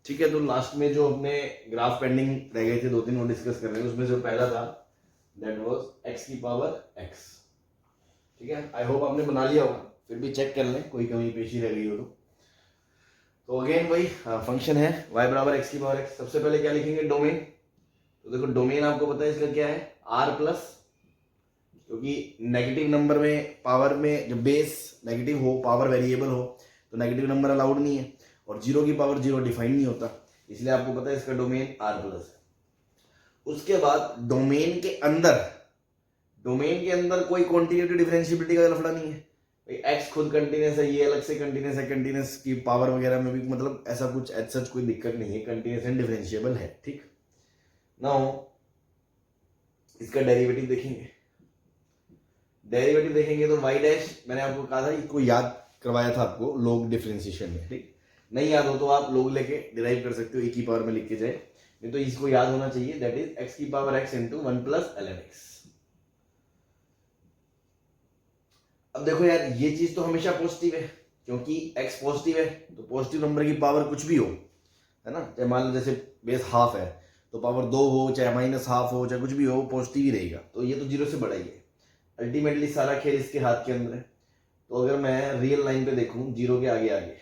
ठीक है, तो लास्ट में जो अपने ग्राफ पेंडिंग रह गए थे 2-3 वो डिस्कस कर रहे हैं, उसमें जो पहला था दैट वाज x की पावर x। ठीक है, आई होप आपने बना लिया होगा, फिर भी चेक कर लें कोई कमी पेशी रह गई हो तो अगेन वही फंक्शन है y बराबर x की पावर x। सबसे पहले क्या लिखेंगे, डोमेन। तो देखो डोमेन आपको पता है इसका क्या है, r प्लस, क्योंकि नेगेटिव नंबर में पावर में जब बेस नेगेटिव हो, पावर वेरिएबल हो, तो नेगेटिव नंबर अलाउड नहीं है, और जीरो की पावर जीरो डिफाइन नहीं होता, इसलिए आपको पता है इसका डोमेन r प्लस है। उसके बाद डोमेन के अंदर कोई कॉन्टिन्यूटी डिफरेंशिएबिलिटी का लफड़ा नहीं है भाई, x खुद कंटिन्यूस है, ये अलग से कंटिन्यूस है, कंटिन्यूस की पावर वगैरह में भी मतलब ऐसा कुछ एज सच कोई दिक्कत नहीं है, कंटिन्यूस एंड डिफरेंशिएबल है। ठीक, नाउ इसका डेरिवेटिव देखेंगे। डेरिवेटिव देखेंगे तो y डैश, मैंने आपको कहा था इसको याद करवाया था आपको लोग डिफरेंशिएशन में। ठीक, नहीं याद हो तो आप लोग लेके डिराइव कर सकते हो, e की पावर में लिख के जाए, नहीं तो इसको याद होना चाहिए, दैट इज x की power x into 1 plus ln x। अब देखो यार, ये चीज तो हमेशा पॉजिटिव है, क्योंकि x पॉजिटिव है तो पॉजिटिव नंबर की पावर कुछ भी हो, है ना, चाहे मान लो जैसे बेस हाफ है तो पावर 2 हो, चाहे माइनस हाफ हो, चाहे कुछ भी हो, पॉजिटिव ही रहेगा, तो ये तो जीरो से बड़ा ही है। अल्टीमेटली सारा खेल इसके हाथ के अंदर है। तो अगर मैं रियल लाइन पे देखूं जीरो के आगे आगे,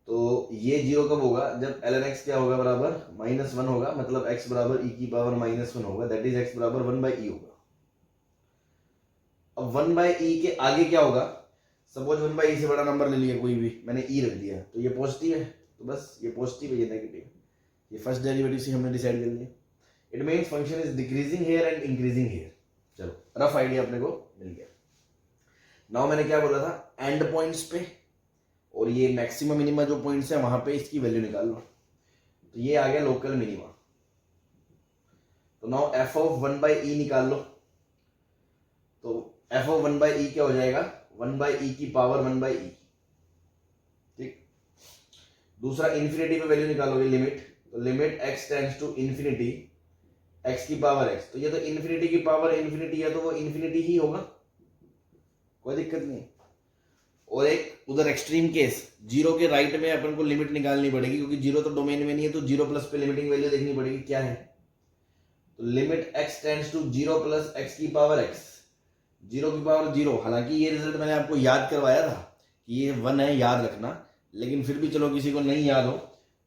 तो ये जीरो कब होगा, जब ln x क्या होगा, बराबर -1 होगा, मतलब x बराबर e की पावर -1 होगा, दैट इज x बराबर 1/e होगा। अब 1/e के आगे क्या होगा, सपोज 1/e से बड़ा नंबर ले लिया कोई भी, मैंने e रख दिया, तो ये पॉजिटिव है, तो बस ये पॉजिटिव है, ये नेगेटिव है, ये फर्स्ट डेरिवेटिव से हमने डिसाइड कर लिया। It means function is decreasing here and increasing here. चलो रफ आइडिया अपने को मिल गया। नाउ मैंने क्या बोला था, एंड पॉइंट्स पे और ये मैक्सिमम मिनिमा जो पॉइंट्स है वहां पे इसकी वैल्यू निकाल लो, तो ये आ गया लोकल मिनिमा। तो नाउ एफ ऑफ 1/e निकाल लो, तो एफ ऑफ 1/e क्या हो जाएगा, 1/e की पावर 1/e। ठीक, दूसरा इन्फिनिटी पे वैल्यू निकालोगे लिमिट, तो limit x tends to infinity x की पावर x, तो ये तो इन्फिनिटी की पावर इन्फिनिटी है, तो वो इन्फिनिटी ही होगा, कोई दिक्कत नहीं। और एक उधर एक्सट्रीम केस, जीरो के राइट में अपन को लिमिट निकालनी पड़ेगी, क्योंकि जीरो तो डोमेन में नहीं है, तो जीरो प्लस पे लिमिटिंग वैल्यू देखनी पड़ेगी क्या है, तो limit x tends to zero plus x की पावर x, जीरो की पावर जीरो। हालांकि ये रिजल्ट मैंने आपको याद करवाया था कि ये 1 है, याद रखना, लेकिन फिर भी चलो किसी को नहीं याद हो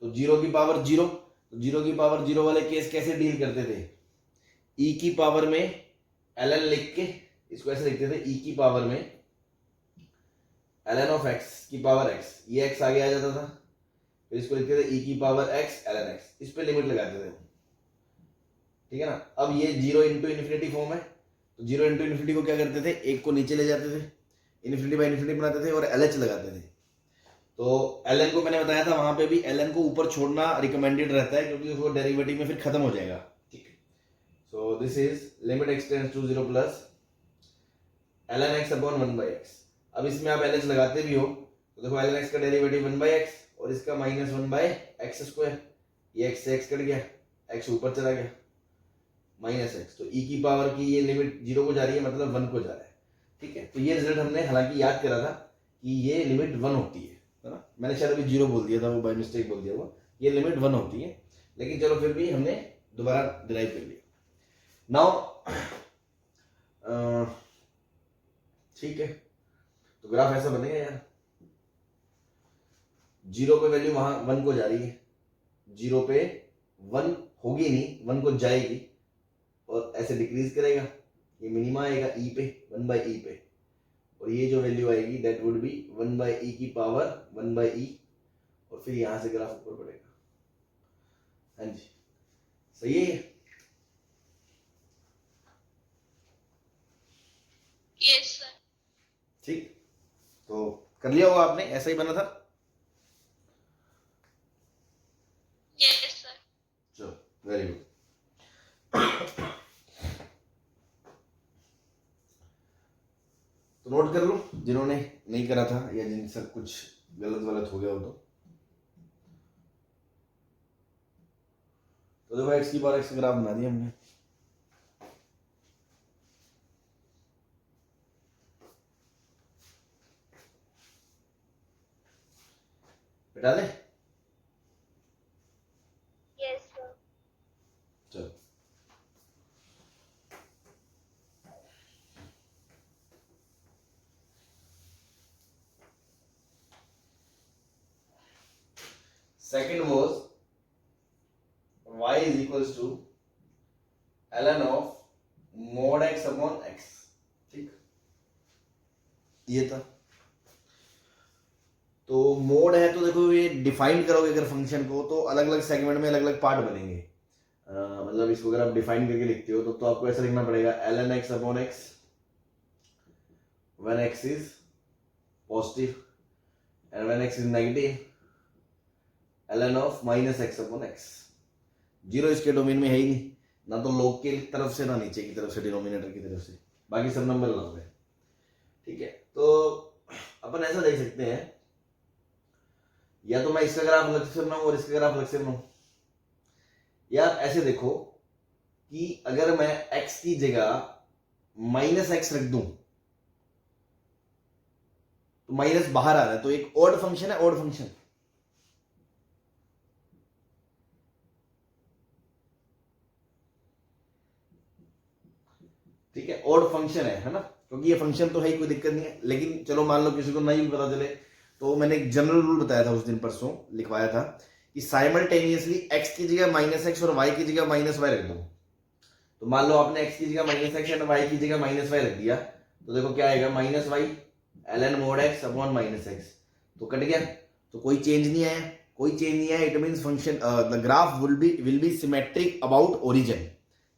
तो जीरो की पावर जीरो, तो जीरो की पावर जीरो वाले केस कैसे डील करते थे, e की पावर में ln लिख के इसको ऐसे लिखते थे, e की पावर में ln ऑफ x की पावर x, ये x आगे आ जाता था, फिर इसको लिखते थे e की पावर x ln x, इस पे लिमिट लगाते थे। ठीक है ना, अब ये जीरो इंटू इन्फिनिटी फॉर्म है, तो जीरो इंटू इन्फिनिटी को क्या करते थे, एक को नीचे ले जाते थे, इन्फिनिटी बाई इन्फिनिटी बनाते थे और LH लगाते थे। तो ln को मैंने बताया था वहां पे भी ln को ऊपर छोड़ना रिकमेंडेड रहता है, क्योंकि उसको डेरिवेटिव में फिर खत्म हो जाएगा। ठीक, so this is limit x tends to 0 plus ln x upon 1/x। अब इसमें आप LH लगाते भी हो तो देखो ln x का डेरिवेटिव 1/x और इसका -1/x², ये x से x कट गया, x ऊपर चला गया, -x, तो e की पावर की ये लिमिट जीरो को जा रही है, मतलब 1 को जा रहा है। ठीक है, तो ये रिजल्ट हमने हालांकि याद करा था कि ये लिमिट 1 होती है ना, मैंने शायद अभी जीरो बोल दिया था, वो बाय मिस्टेक बोल दिया, वो ये लिमिट 1 होती है, लेकिन चलो फिर भी हमने दोबारा डिराइव कर लिया। नाउ ठीक है, तो ग्राफ ऐसा बनेगा यार, जीरो पे वैल्यू वहां 1 को जा रही है, जीरो पे 1 होगी नहीं, 1 को जाएगी और ऐसे डिक्रीज करेगा, ये मिनिमा आएगा e पे 1/e पे, और ये जो वैल्यू आएगी दैट वुड बी 1/e की पावर 1/e, और फिर यहां से ग्राफ ऊपर बढ़ेगा। हाँ जी, सही है ये? Yes sir. ठीक, तो कर लिया होगा आपने, ऐसा ही बना था। Yes sir. चलो वेरी गुड। तो नोट कर लो जिन्होंने नहीं करा था या जिनसे कुछ गलत वलत हो गया हो तो देखो x की पावर x का ग्राफ बना दिया हमने। बेटा the second was y is equals to ln of mod x upon x, ठीक, ये था। तो मोड है तो देखो ये डिफाइन करोगे अगर फंक्शन को तो अलग अलग सेगमेंट में अलग अलग पार्ट बनेंगे। मतलब इसको अगर आप डिफाइन करके लिखते हो तो आपको ऐसा लिखना पड़ेगा ln x upon x when x is positive and when x is negative ln of minus x upon x। Zero इसके डोमेन में है ही नहीं, ना तो लॉग के तरफ से ना नीचे की तरफ से डिनोमिनेटर की तरफ से, बाकी सब नंबर लॉग है, ठीक है। तो अपन ऐसा देख सकते हैं, या तो मैं इसका ग्राफ अलग से बनाऊं और इसका ग्राफ अलग से बनाऊं, या ऐसे देखो कि अगर मैं x की जगह माइनस एक्स रख दूं तो माइनस बाहर आ रहा है, तो एक ऑड फंक्शन है, ऑड फंक्शन। ठीक है, ऑड फंक्शन है ना, क्योंकि ये फंक्शन तो है ही, कोई दिक्कत नहीं है। लेकिन चलो मान लो किसी को नहीं पता चले, तो मैंने एक जनरल रूल बताया था उस दिन, परसों लिखवाया था कि साइमल्टेनियसली x की जगह माइनस एक्स और y की जगह माइनस वाई रख दो। तो मान लो आपने x की जगह माइनस एक्स एंड y की जगह माइनस वाई रख दिया, तो देखो क्या आएगा, minus Y ln mod x upon minus X, तो कट गया, तो कोई चेंज नहीं आया, कोई चेंज नहीं आया। It means function the graph will be symmetric about origin.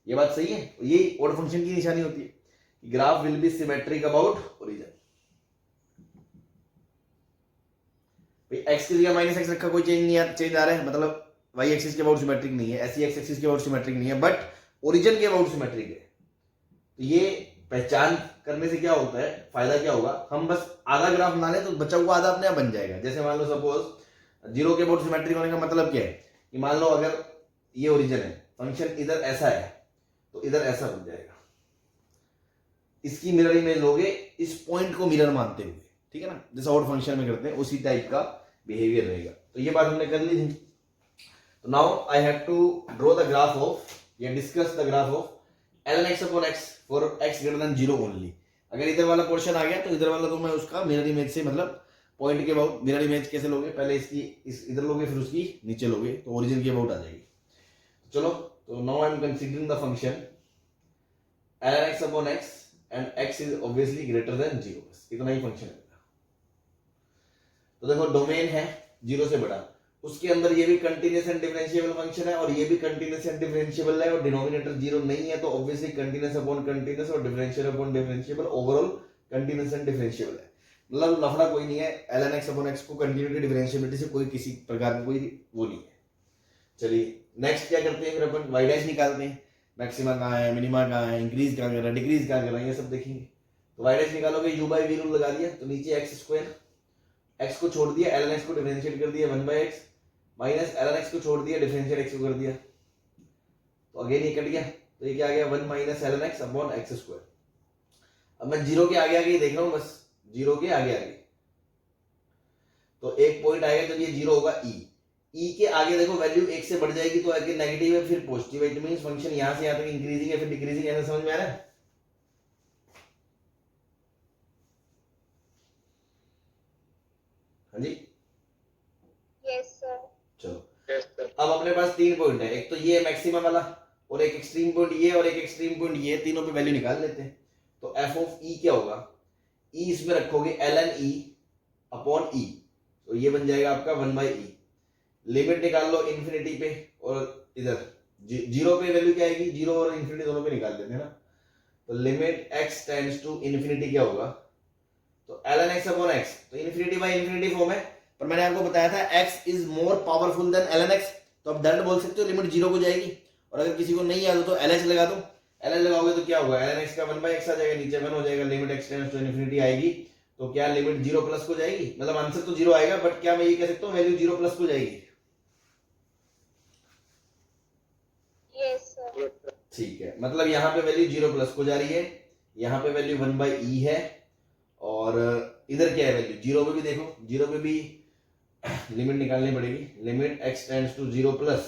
ये बात सही है, यही ऑड फंक्शन की निशानी होती है, graph will be symmetric about origin. X की जगह माइनस एक्स रखा, कोई चेंज नहीं है, चेंज आ रहा है, मतलब वाई एक्सिस के अबाउट सिमेट्रिक नहीं है, ऐसी एक्स एक्सिस के अबाउट सिमेट्रिक नहीं है, बट ओरिजिन के अबाउट सिमेट्रिक है। तो ये पहचान करने से क्या होता है, फायदा क्या होगा, हम बस आधा ग्राफ बना ले तो बचा हुआ आधा अपने आप बन जाएगा। जैसे मान लो सपोज जीरो के अबाउट सिमेट्रिक होने का मतलब क्या है कि मान लो अगर ये ओरिजिन है, फंक्शन इधर ऐसा है तो इधर ऐसा बन जाएगा, इसकी मिरर इमेज लोगे इस पॉइंट को मिरर मानते हुए, ठीक है ना, जैसा ऑड फंक्शन में करते हैं उसी टाइप का बिहेवियर रहेगा। तो ये बात हमने कर ली थी। तो now I have to draw the graph of या discuss the graph of ln x upon x for x greater than 0 only. अगर इधर वाला पोर्शन आ गया तो इधर वाला तो मैं उसका मिरर इमेज से, मतलब पॉइंट के अबाउट मिरर इमेज कैसे लोगे, पहले इसकी इधर लोगे फिर उसकी नीचे लोगे, तो ओरिजिन के अबाउट आ जाएगी। चलो, तो now I am considering the function ln x upon x and x is obviously greater than 0, बस इतना ही फंक्शन है। तो देखो डोमेन है 0 से बड़ा, उसके अंदर ये भी कंटीन्यूअस एंड डिफरेंशिएबल फंक्शन है और ये भी कंटीन्यूअस एंड डिफरेंशिएबल है, और डिनोमिनेटर 0 नहीं है, तो ऑब्वियसली कंटीन्यूअस अपॉन कंटीन्यूअस और differential upon differentiable, overall continuous and differentiable है। मतलब लफड़ा कोई नहीं है, ln x अपॉन x को कंटीन्यूटी डिफरेंशिएबिलिटी से कोई किसी प्रकार का कोई वो नहीं है। चलिए नेक्स्ट क्या करते हैं, फिर अपन y डैश निकालते हैं, मैक्सिमा कहाँ है, मिनिमा कहाँ है, इंक्रीज कहाँ कर रहा है, डिक्रीज कहाँ कर रहा है, ये सब देखेंगे। तो y डैश निकालोगे, u बाई v रूल लगा दिया, तो नीचे x स्क्वायर, x को छोड़ दिया, ln x को डिफरेंशिएट कर दिया 1 by x, minus ln x को छोड़ दिया, डिफरेंशिएट x को कर दिया, तो अगेन ये कट गया, तो ये क्या आ गया 1 minus ln x upon x square. अब मैं 0 के आगे आगे ही देख रहा हूं, बस 0 के आगे आगे, तो एक पॉइंट आएगा जब ये 0 होगा e के आगे देखो वैल्यू 1 से बढ़ जाएगी तो आगे नेगेटिव है फिर पॉजिटिव है, इट मींस फंक्शन यहां से यहां तक इंक्रीजिंग है फिर डिक्रीजिंग है, समझ में आ रहा है। हाँ जी, यस सर। चलो अब अपने पास 3 पॉइंट है, एक तो ये मैक्सिमम वाला और एक एक्सट्रीम पॉइंट ये और एक एक्सट्रीम पॉइंट ये, तीनों पे वैल्यू निकाल लेते हैं। तो f ऑफ e क्या होगा, e इसमें रखोगे ln e अपॉन e, तो ये बन जाएगा आपका 1 बाई e। लिमिट निकाल लो इन्फिनिटी पे, और इधर 0 पे वैल्यू क्या आएगी, 0 और इन्फिनिटी दोनों पे निकाल देते हैं ना। तो limit x tends to infinity क्या होगा, तो ln x अपॉन x, तो इन्फिनिटी बाई इन्फिनिटी फॉर्म है, पर मैंने आपको बताया था x is more powerful than ln x, तो आप डायरेक्ट बोल सकते हो लिमिट 0 को जाएगी। और अगर किसी को नहीं याद हो तो lh लगा दो, ln लगाओगे तो क्या होगा, ln x का 1 बाई x आ जाएगा, नीचे 1 हो जाएगा, limit x tends to infinity आएगी, तो क्या लिमिट 0 प्लस को जाएगी, मतलब आंसर तो 0 आएगा, बट क्या मैं ये कह सकता हूँ वैल्यू 0 प्लस को जाएगी। Yes sir. ठीक है, मतलब यहाँ पे वैल्यू 0 प्लस को जा रही है, यहाँ पे वैल्यू 1 बाई e है, और इधर क्या है वैल्यू 0 पे भी देखो, 0 पे भी लिमिट निकालनी पड़ेगी, limit x tends to 0 plus,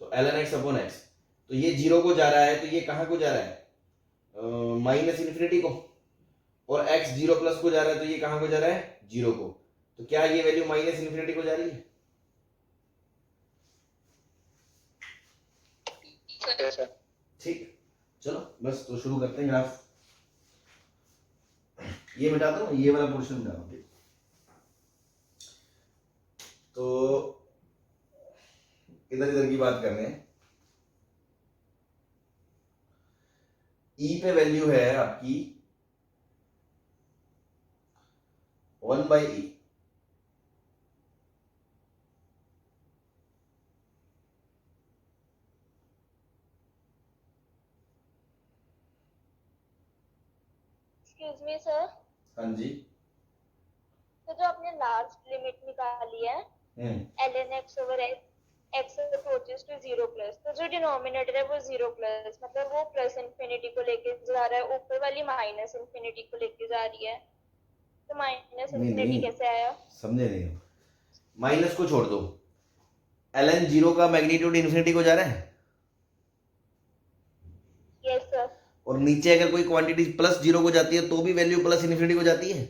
तो ln x अपॉन x, तो ये 0 को जा रहा है, तो ये कहाँ को जा रहा है, माइनस इन्फिनिटी को, और x 0 प्लस को जा रहा है, तो ये कहाँ को जा रहा है 0 को, तो क्या ये वैल्यू माइनस इन्फिनिटी को जा रही है। ठीक, चलो बस तो शुरू करते हैं ग्राफ। ये मिटा दो, ये वाला पोर्शन मिटा दो। तो इधर इधर की बात कर रहे हैं। ई पे वैल्यू है आपकी 1/e, एक्सक्यूज मी सर, हाँ जी। तो जो आपने लास्ट लिमिट निकाली है ln x over x approaches to 0 plus, तो जो डिनोमिनेटर है वो 0 प्लस, मतलब वो प्लस इंफिनिटी को लेके जा रहा है, ऊपर वाली माइनस इंफिनिटी को लेके जा रही है, तो माइनस नहीं इंफिनिटी नहीं, कैसे आया? समझे नहीं हो। माइनस को छोड़ दो, ln 0 का मैग्नीट्यूड इन्फिनिटी को जा रहा है। Yes sir. और नीचे अगर कोई क्वांटिटी प्लस 0 को जाती है तो भी वैल्यू प्लस इन्फिनिटी को जाती है।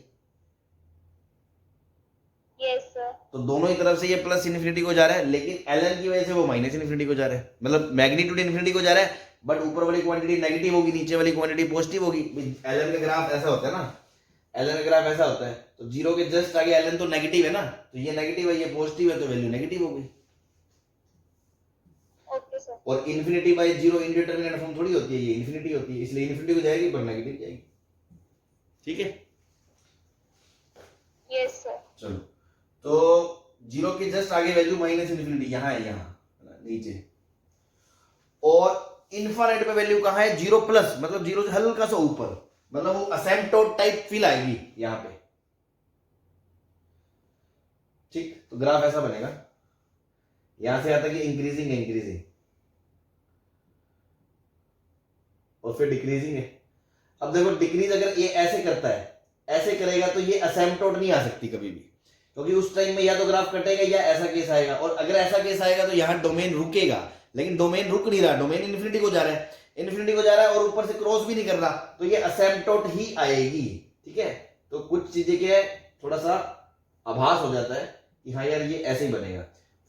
Yes sir. तो दोनों ही तरफ से ये प्लस इन्फिनिटी को जा रहा है, लेकिन ln की वजह से वो माइनस इन्फिनिटी को जा रहा है, मतलब मैग्नीट्यूड इन्फिनिटी को जा रहा है, बट ऊपर वाली क्वांटिटी नेगेटिव होगी, नीचे वाली क्वांटिटी पॉजिटिव होगी। ln का ग्राफ ऐसा होता है ना, ln का ग्राफ ऐसा होता है, तो 0 के जस्ट आगे ln तो नेगेटिव है ना, तो ये नेगेटिव है, ये पॉजिटिव है, तो वैल्यू नेगेटिव हो गई। Okay sir. और इन्फिनिटी बाय 0 इनडिटरमिनेट फॉर्म थोड़ी होती है, ये इन्फिनिटी होती है, इसलिए इन्फिनिटी को जाएगी पर नेगेटिव जाएगी। ठीक है, यस सर। चलो, तो 0 के जस्ट आगे वैल्यू माइनस इन्फिनिटी यहाँ है, यहाँ नीचे, और इनफाइनाइट पे वैल्यू कहाँ है? 0 प्लस, मतलब 0 से हल्का सा ऊपर, मतलब वो असेम्पटोट टाइप फील आएगी यहाँ पे। ठीक, तो ग्राफ ऐसा बनेगा, यहां से आता है कि इंक्रीजिंग है, इंक्रीजिंग, और फिर डिक्रीजिंग है। अब देखो, डिक्रीज अगर ये ऐसे करता है, ऐसे करेगा, तो ये असेम्पटोट नहीं आ सकती कभी भी, क्योंकि उस टाइम में या तो ग्राफ कटेगा या ऐसा केस आएगा, और अगर ऐसा केस आएगा तो यहाँ डोमेन रुकेगा, लेकिन डोमेन रुक नहीं रहा, डोमेन इन्फिनिटी को जा रहा है, इन्फिनिटी को जा रहा है, और ऊपर से क्रॉस भी नहीं कर रहा, तो ये असेम्पटोट ही आएगी। ठीक है, तो कुछ चीजें क्या है, थोड़ा सा आभास हो जाता है कि हाँ यार ये ऐसे ही बनेगा।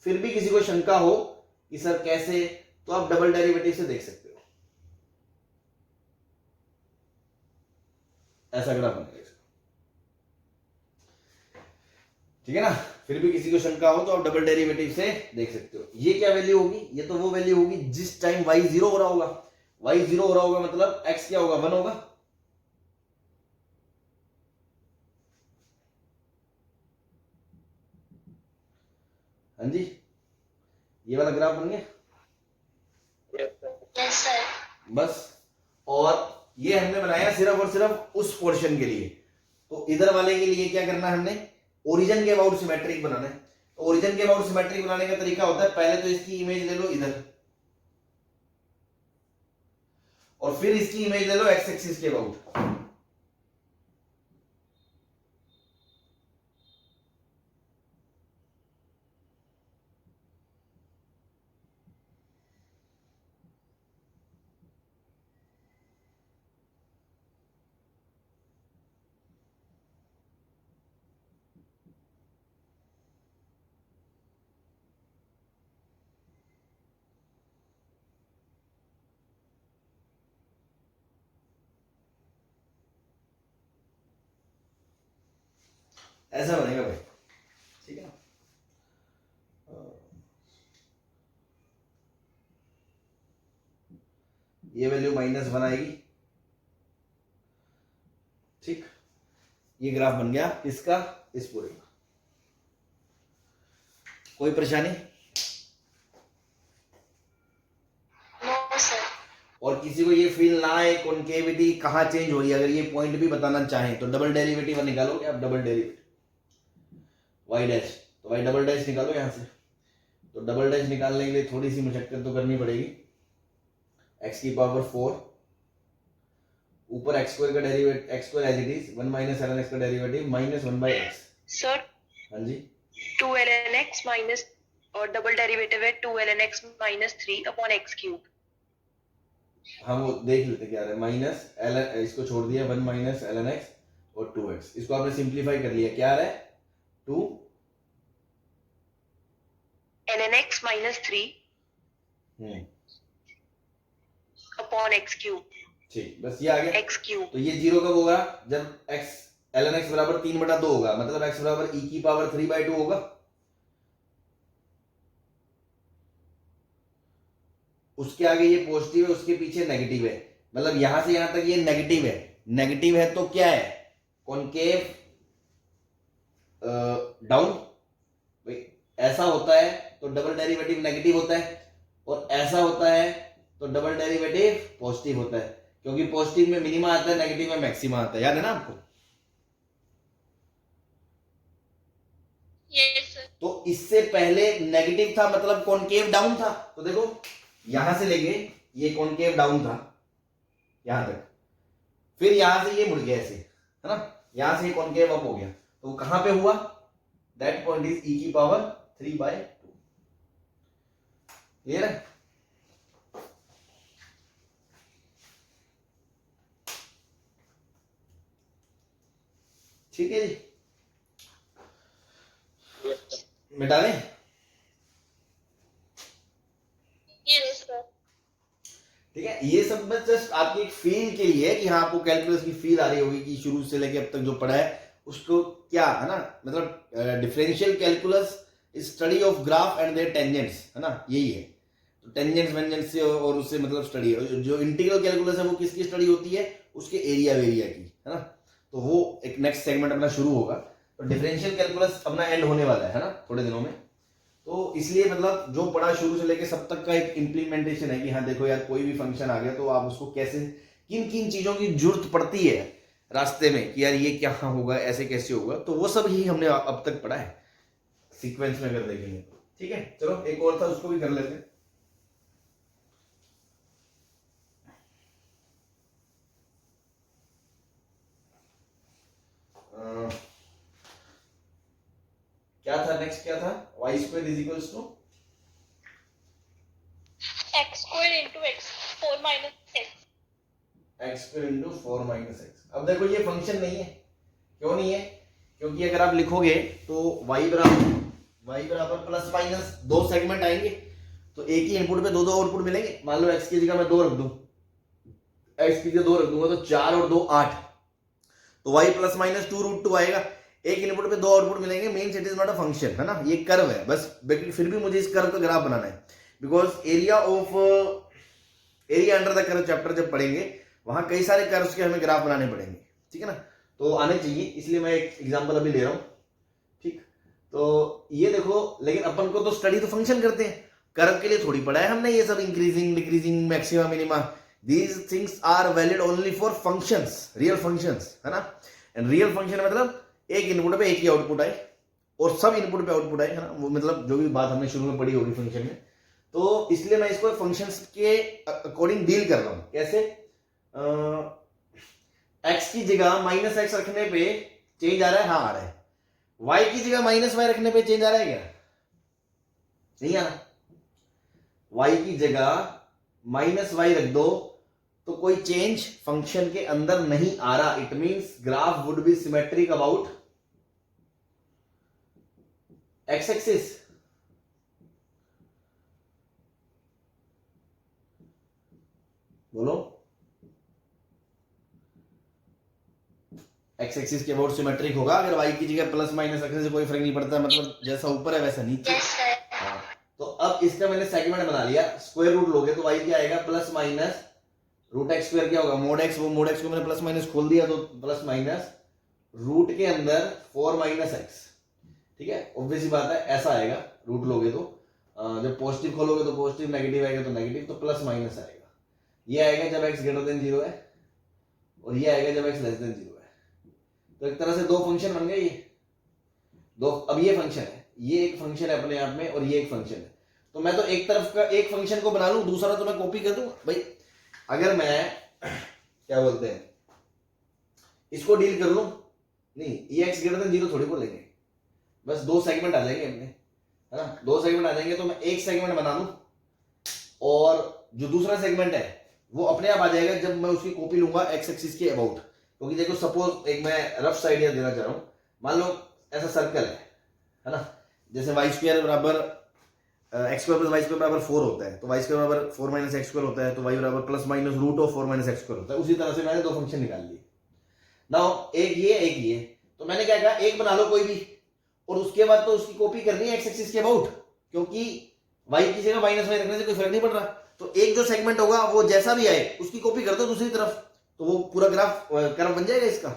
फिर भी किसी को शंका हो कि सर कैसे, तो आप डबल डेरिवेटिव से देख सकते हो, ऐसा ग्राफ बनेगा इसका। ठीक है ना, फिर भी किसी को शंका हो तो आप डबल डेरिवेटिव से देख सकते हो। ये क्या वैल्यू होगी? ये तो वो वैल्यू होगी जिस टाइम y 0 हो रहा होगा। y 0 हो रहा होगा मतलब x क्या होगा? 1 होगा। हाँ जी, ये वाला ग्राफ बन गया। Yes sir. बस, और ये हमने बनाया सिर्फ और सिर्फ उस पोर्शन के लिए। तो इधर वाले के लिए क्या करना है, हमने ओरिजिन के अबाउट सिमेट्रिक बनाना है। तो ओरिजिन के अबाउट सिमेट्रिक बनाने का तरीका होता है, पहले तो इसकी इमेज ले लो इधर, और फिर इसकी इमेज ले लो एक्स एक्सिस के अबाउट। ऐसा बनेगा भाई, ठीक है ना। ये वैल्यू -1 आएगी। ठीक, ये ग्राफ बन गया इसका, इस पूरे का। कोई परेशानी? No sir. और किसी को ये फील ना आए कॉन्केविटी कहाँ चेंज हो रही है, अगर ये पॉइंट भी बताना चाहें तो डबल डेरिवेटिव निकालोगे आप, डबल डेरिवेटिव y डैश, तो y डबल डैश निकालो यहां से। तो डबल डैश निकालने के लिए थोड़ी सी मशक्कत तो करनी पड़ेगी। x की पावर 4, ऊपर x स्क्वायर का derivative, x square as it is 1 minus ln x का डेरिवेटिव -1/x। सर हाँ जी, 2 ln x माइनस, और डबल डेरिवेटिव है 2 ln x minus 3 upon x cube. हम वो देख लेते क्या है, माइनस ln, इसको छोड़ दिया 1 माइनस ln x और 2x, इसको आपने सिंप्लीफाई कर लिया, क्या आ रहा है 2 ln x minus 3 upon x cube. ठीक, बस ये आ गया। एक्स क्यूब तो ये 0 कब होगा? जब x ln x बराबर 3/2 होगा, मतलब x बराबर e की पावर 3/2 होगा। उसके आगे ये पॉजिटिव है, उसके पीछे नेगेटिव है, मतलब यहां से यहां तक ये नेगेटिव है। नेगेटिव है तो क्या है? Concave down. भाई ऐसा होता है तो डबल डेरिवेटिव नेगेटिव होता है, और ऐसा होता है तो डबल डेरिवेटिव पॉजिटिव होता है, क्योंकि पॉजिटिव में मिनिमा आता है, नेगेटिव में मैक्सिमा आता है। याद है ना आपको? Yes sir. तो इससे पहले नेगेटिव था, मतलब कॉनकेव डाउन था। तो देखो यहां से लेके ये कॉनकेव डाउन था यहां तक, फिर यहां से ये मुड़ गया ऐसे, है ना? यहां से ये कॉनकेव अप हो गया, तो वो कहां पे हुआ? दैट पॉइंट इज e की पावर 3/2। क्लियर है? ठीक है जी, मिटा दें? Yes sir. ठीक है, ये सब बस जस्ट आपकी एक फील के लिए है कि हाँ आपको कैलकुलस की फील आ रही होगी कि शुरू से लेके अब तक जो पढ़ा है उसको क्या है ना, मतलब differential calculus study of graph and their tangents, है ना? यही है। तो टेंजेंट्स वेंजेंट्स से और उससे मतलब स्टडी है। जो इंटीग्रल कैलकुलस है वो किसकी स्टडी होती है? उसके एरिया वेरिया की, है ना? तो वो एक नेक्स्ट सेगमेंट अपना शुरू होगा। तो डिफरेंशियल कैलकुलस अपना एंड होने वाला है ना थोड़े दिनों में। तो इसलिए मतलब जो पढ़ा शुरू से लेके सब तक का एक इम्प्लीमेंटेशन है कि हाँ देखो यार कोई भी फंक्शन आ गया तो आप उसको कैसे, किन किन चीजों की जरूरत पड़ती है रास्ते में कि यार ये क्या होगा, ऐसे कैसे होगा, तो वो सब ही हमने अब तक पढ़ा है सीक्वेंस में अगर देखेंगे तो। ठीक है, चलो एक और था उसको भी कर लेते हैं। क्या था नेक्स्ट? क्या था? y square is equals to x square into x 4 minus x। x square into 4 minus X. अब देखो ये फंक्शन नहीं है। क्यों नहीं है? क्योंकि अगर आप लिखोगे तो y बराबर प्लस माइनस दो सेगमेंट आएंगे, तो एक ही इनपुट पे दो दो आउटपुट मिलेंगे। मान लो x की जगह मैं 2 रख दूं, x की जगह 2 रख दूंगा तो 4 और 2 8, तो y प्लस माइनस 2√2 आएगा। एक इनपुट पे दो आउटपुट मिलेंगे, means it is not a function, है ना? ये कर्व है बस, फिर भी मुझे इस कर्व का ग्राफ बनाना है, because area under the curve chapter जब पढ़ेंगे वहां कई सारे कर्व्स के हमें ग्राफ बनाने पड़ेंगे। ठीक है ना? तो आने चाहिए, इसलिए मैं एक एग्जांपल अभी ले रहा हूं। ठीक, तो ये देखो, लेकिन अपन को तो स्टडी तो फंक्शन करते हैं, कर्व के लिए थोड़ी पढ़ा है हमने ये सब increasing decreasing maxima minima. These things are valid only for functions, real functions, है ना? एंड रियल फंक्शन मतलब एक इनपुट पे एक ही आउटपुट आए और सब इनपुट पे आउटपुट आए, है ना? वो मतलब जो भी बात हमने शुरू में पढ़ी होगी फंक्शन में। तो इसलिए मैं इसको फंक्शंस के अकॉर्डिंग डील कर रहा हूं। कैसे? x की जगह माइनस एक्स रखने पे चेंज आ रहा है? हाँ आ रहा है। y की जगह माइनस वाई रखने पे चेंज आ रहा है क्या? नहीं आ रहा। y की जगह माइनस वाई रख दो तो कोई चेंज फंक्शन के अंदर नहीं आ रहा। It means graph would be symmetric about x axis. बोलो, एक्स एक्सिस के अबाउट सिमेट्रिक होगा अगर y की जगह प्लस माइनस रखने से कोई फर्क नहीं पड़ता, मतलब जैसा ऊपर है वैसा नीचे। Yes sir. हाँ, तो अब इसका मैंने सेगमेंट बना लिया। स्क्वायर रूट लोगे तो y क्या आएगा? Plus minus root X square क्या होगा? Mod X. वो मोड एक्स को मैंने प्लस माइनस खोल दिया तो प्लस माइनस रूट के अंदर 4 माइनस एक्स। ठीक है, ऑब्वियस ही बात है ऐसा आएगा रूट लोगे तो। जब पॉजिटिव खोलोगे तो पॉजिटिव, नेगेटिव आएगा तो नेगेटिव, तो प्लस माइनस आएगा। ये आएगा जब x ग्रेटर देन 0 है और ये आएगा जब x लेस देन 0 है। तो एक तरह से दो फंक्शन बन गए ये दो। अब ये फंक्शन है, ये एक फंक्शन है अपने आप में और ये एक फंक्शन है। तो मैं तो एक तरफ का एक फंक्शन को बना लूं, दूसरा तो मैं कॉपी कर दूं भाई। अगर मैं क्या बोलते हैं इसको डील कर लूं, नहीं ये x ग्रेटर देन 0 थोड़ी बोलेंगे, बस दो सेगमेंट आ जाएंगे अपने, है ना? दो सेगमेंट आ जाएंगे तो मैं एक सेगमेंट बना लूं और जो दूसरा सेगमेंट है वो अपने आप आ जाएगा जब मैं उसकी कॉपी लूंगा एक्स एक्सिस के अबाउट। क्योंकि देखो सपोज एक मैं रफ सा आइडिया देना चाह रहा हूं। मान लो ऐसा सर्कल है ना? जैसे वाई स्क्वायर बराबर X square plus Y square बराबर 4 होता है, तो वाई स्क्वायर बराबर 4 माइनस एक्स स्क्वायर होता है, तो वाई बराबर plus minus root of 4 minus X square होता है। उसी तरह से मैंने दो फंक्शन निकाल लिए। नाउ एक ये, तो मैंने क्या कहा, एक बना लो कोई भी, और उसके बाद तो उसकी कॉपी करनी है एक्स एक्सिस के अबाउट, क्योंकि वाई की जगह माइनस वाई रखने से कोई फर्क नहीं पड़ रहा। तो एक जो सेगमेंट होगा वो जैसा भी आए उसकी कॉपी कर दो दूसरी तरफ, तो वो पूरा ग्राफ कर्व बन जाएगा इसका।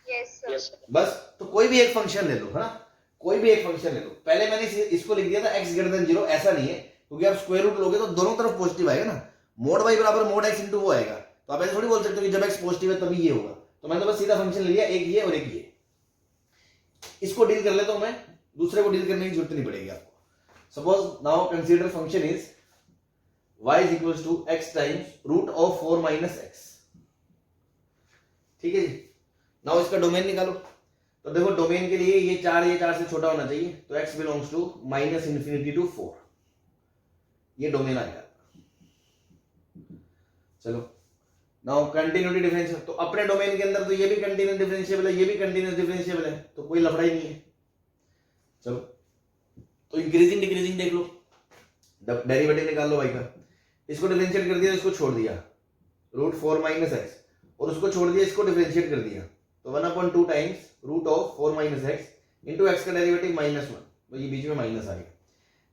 Yes sir. बस तो कोई भी एक फंक्शन ले लो, है ना, कोई भी एक फंक्शन ले लो। पहले मैंने इसको लिख दिया था x ग्रेटर देन 0, ऐसा नहीं है, क्योंकि आप स्क्वायर रूट लोगे तो दोनों तरफ पॉजिटिव आएगा ना, मोड y बराबर मोड x इंटू वो आएगा। तो आप ऐसे थोड़ी बोल सकते हो कि जब x पॉजिटिव है तभी ये होगा। तो मैंने बस सीधा फंक्शन ले लिया, एक ये और एक ये। इसको डील कर लेता हूं मैं, दूसरे को डील करने की जरूरत नहीं पड़ेगी आपको। Suppose now consider function is y is equal to x times root of 4 minus x। ठीक है जी। नाउ इसका डोमेन निकालो। तो देखो डोमेन के लिए ये 4 से छोटा होना चाहिए, तो x belongs to minus infinity to 4, ये डोमेन आ गया। चलो नाउ कंटिन्यूटी डिफरेंशियल, तो अपने डोमेन के अंदर तो ये भी कंटिन्यूस डिफरेंशिएबल है, ये भी कंटिन्यूस डिफरेंशिएबल है, तो कोई लफड़ा ही नहीं है। चलो तो इंक्रीजिंग डिक्रीजिंग देख लो, डेरिवेटिव निकाल लो y का। इसको डिफरेंशिएट कर दिया, इसको छोड़ दिया, रूट 4 माइनस एक्स, और उसको छोड़ दिया, इसको डिफरेंशिएट कर दिया, तो 1/2 times root of 4 minus X into X का डेरिवेटिव -1, तो ये बीच में माइनस आ गया।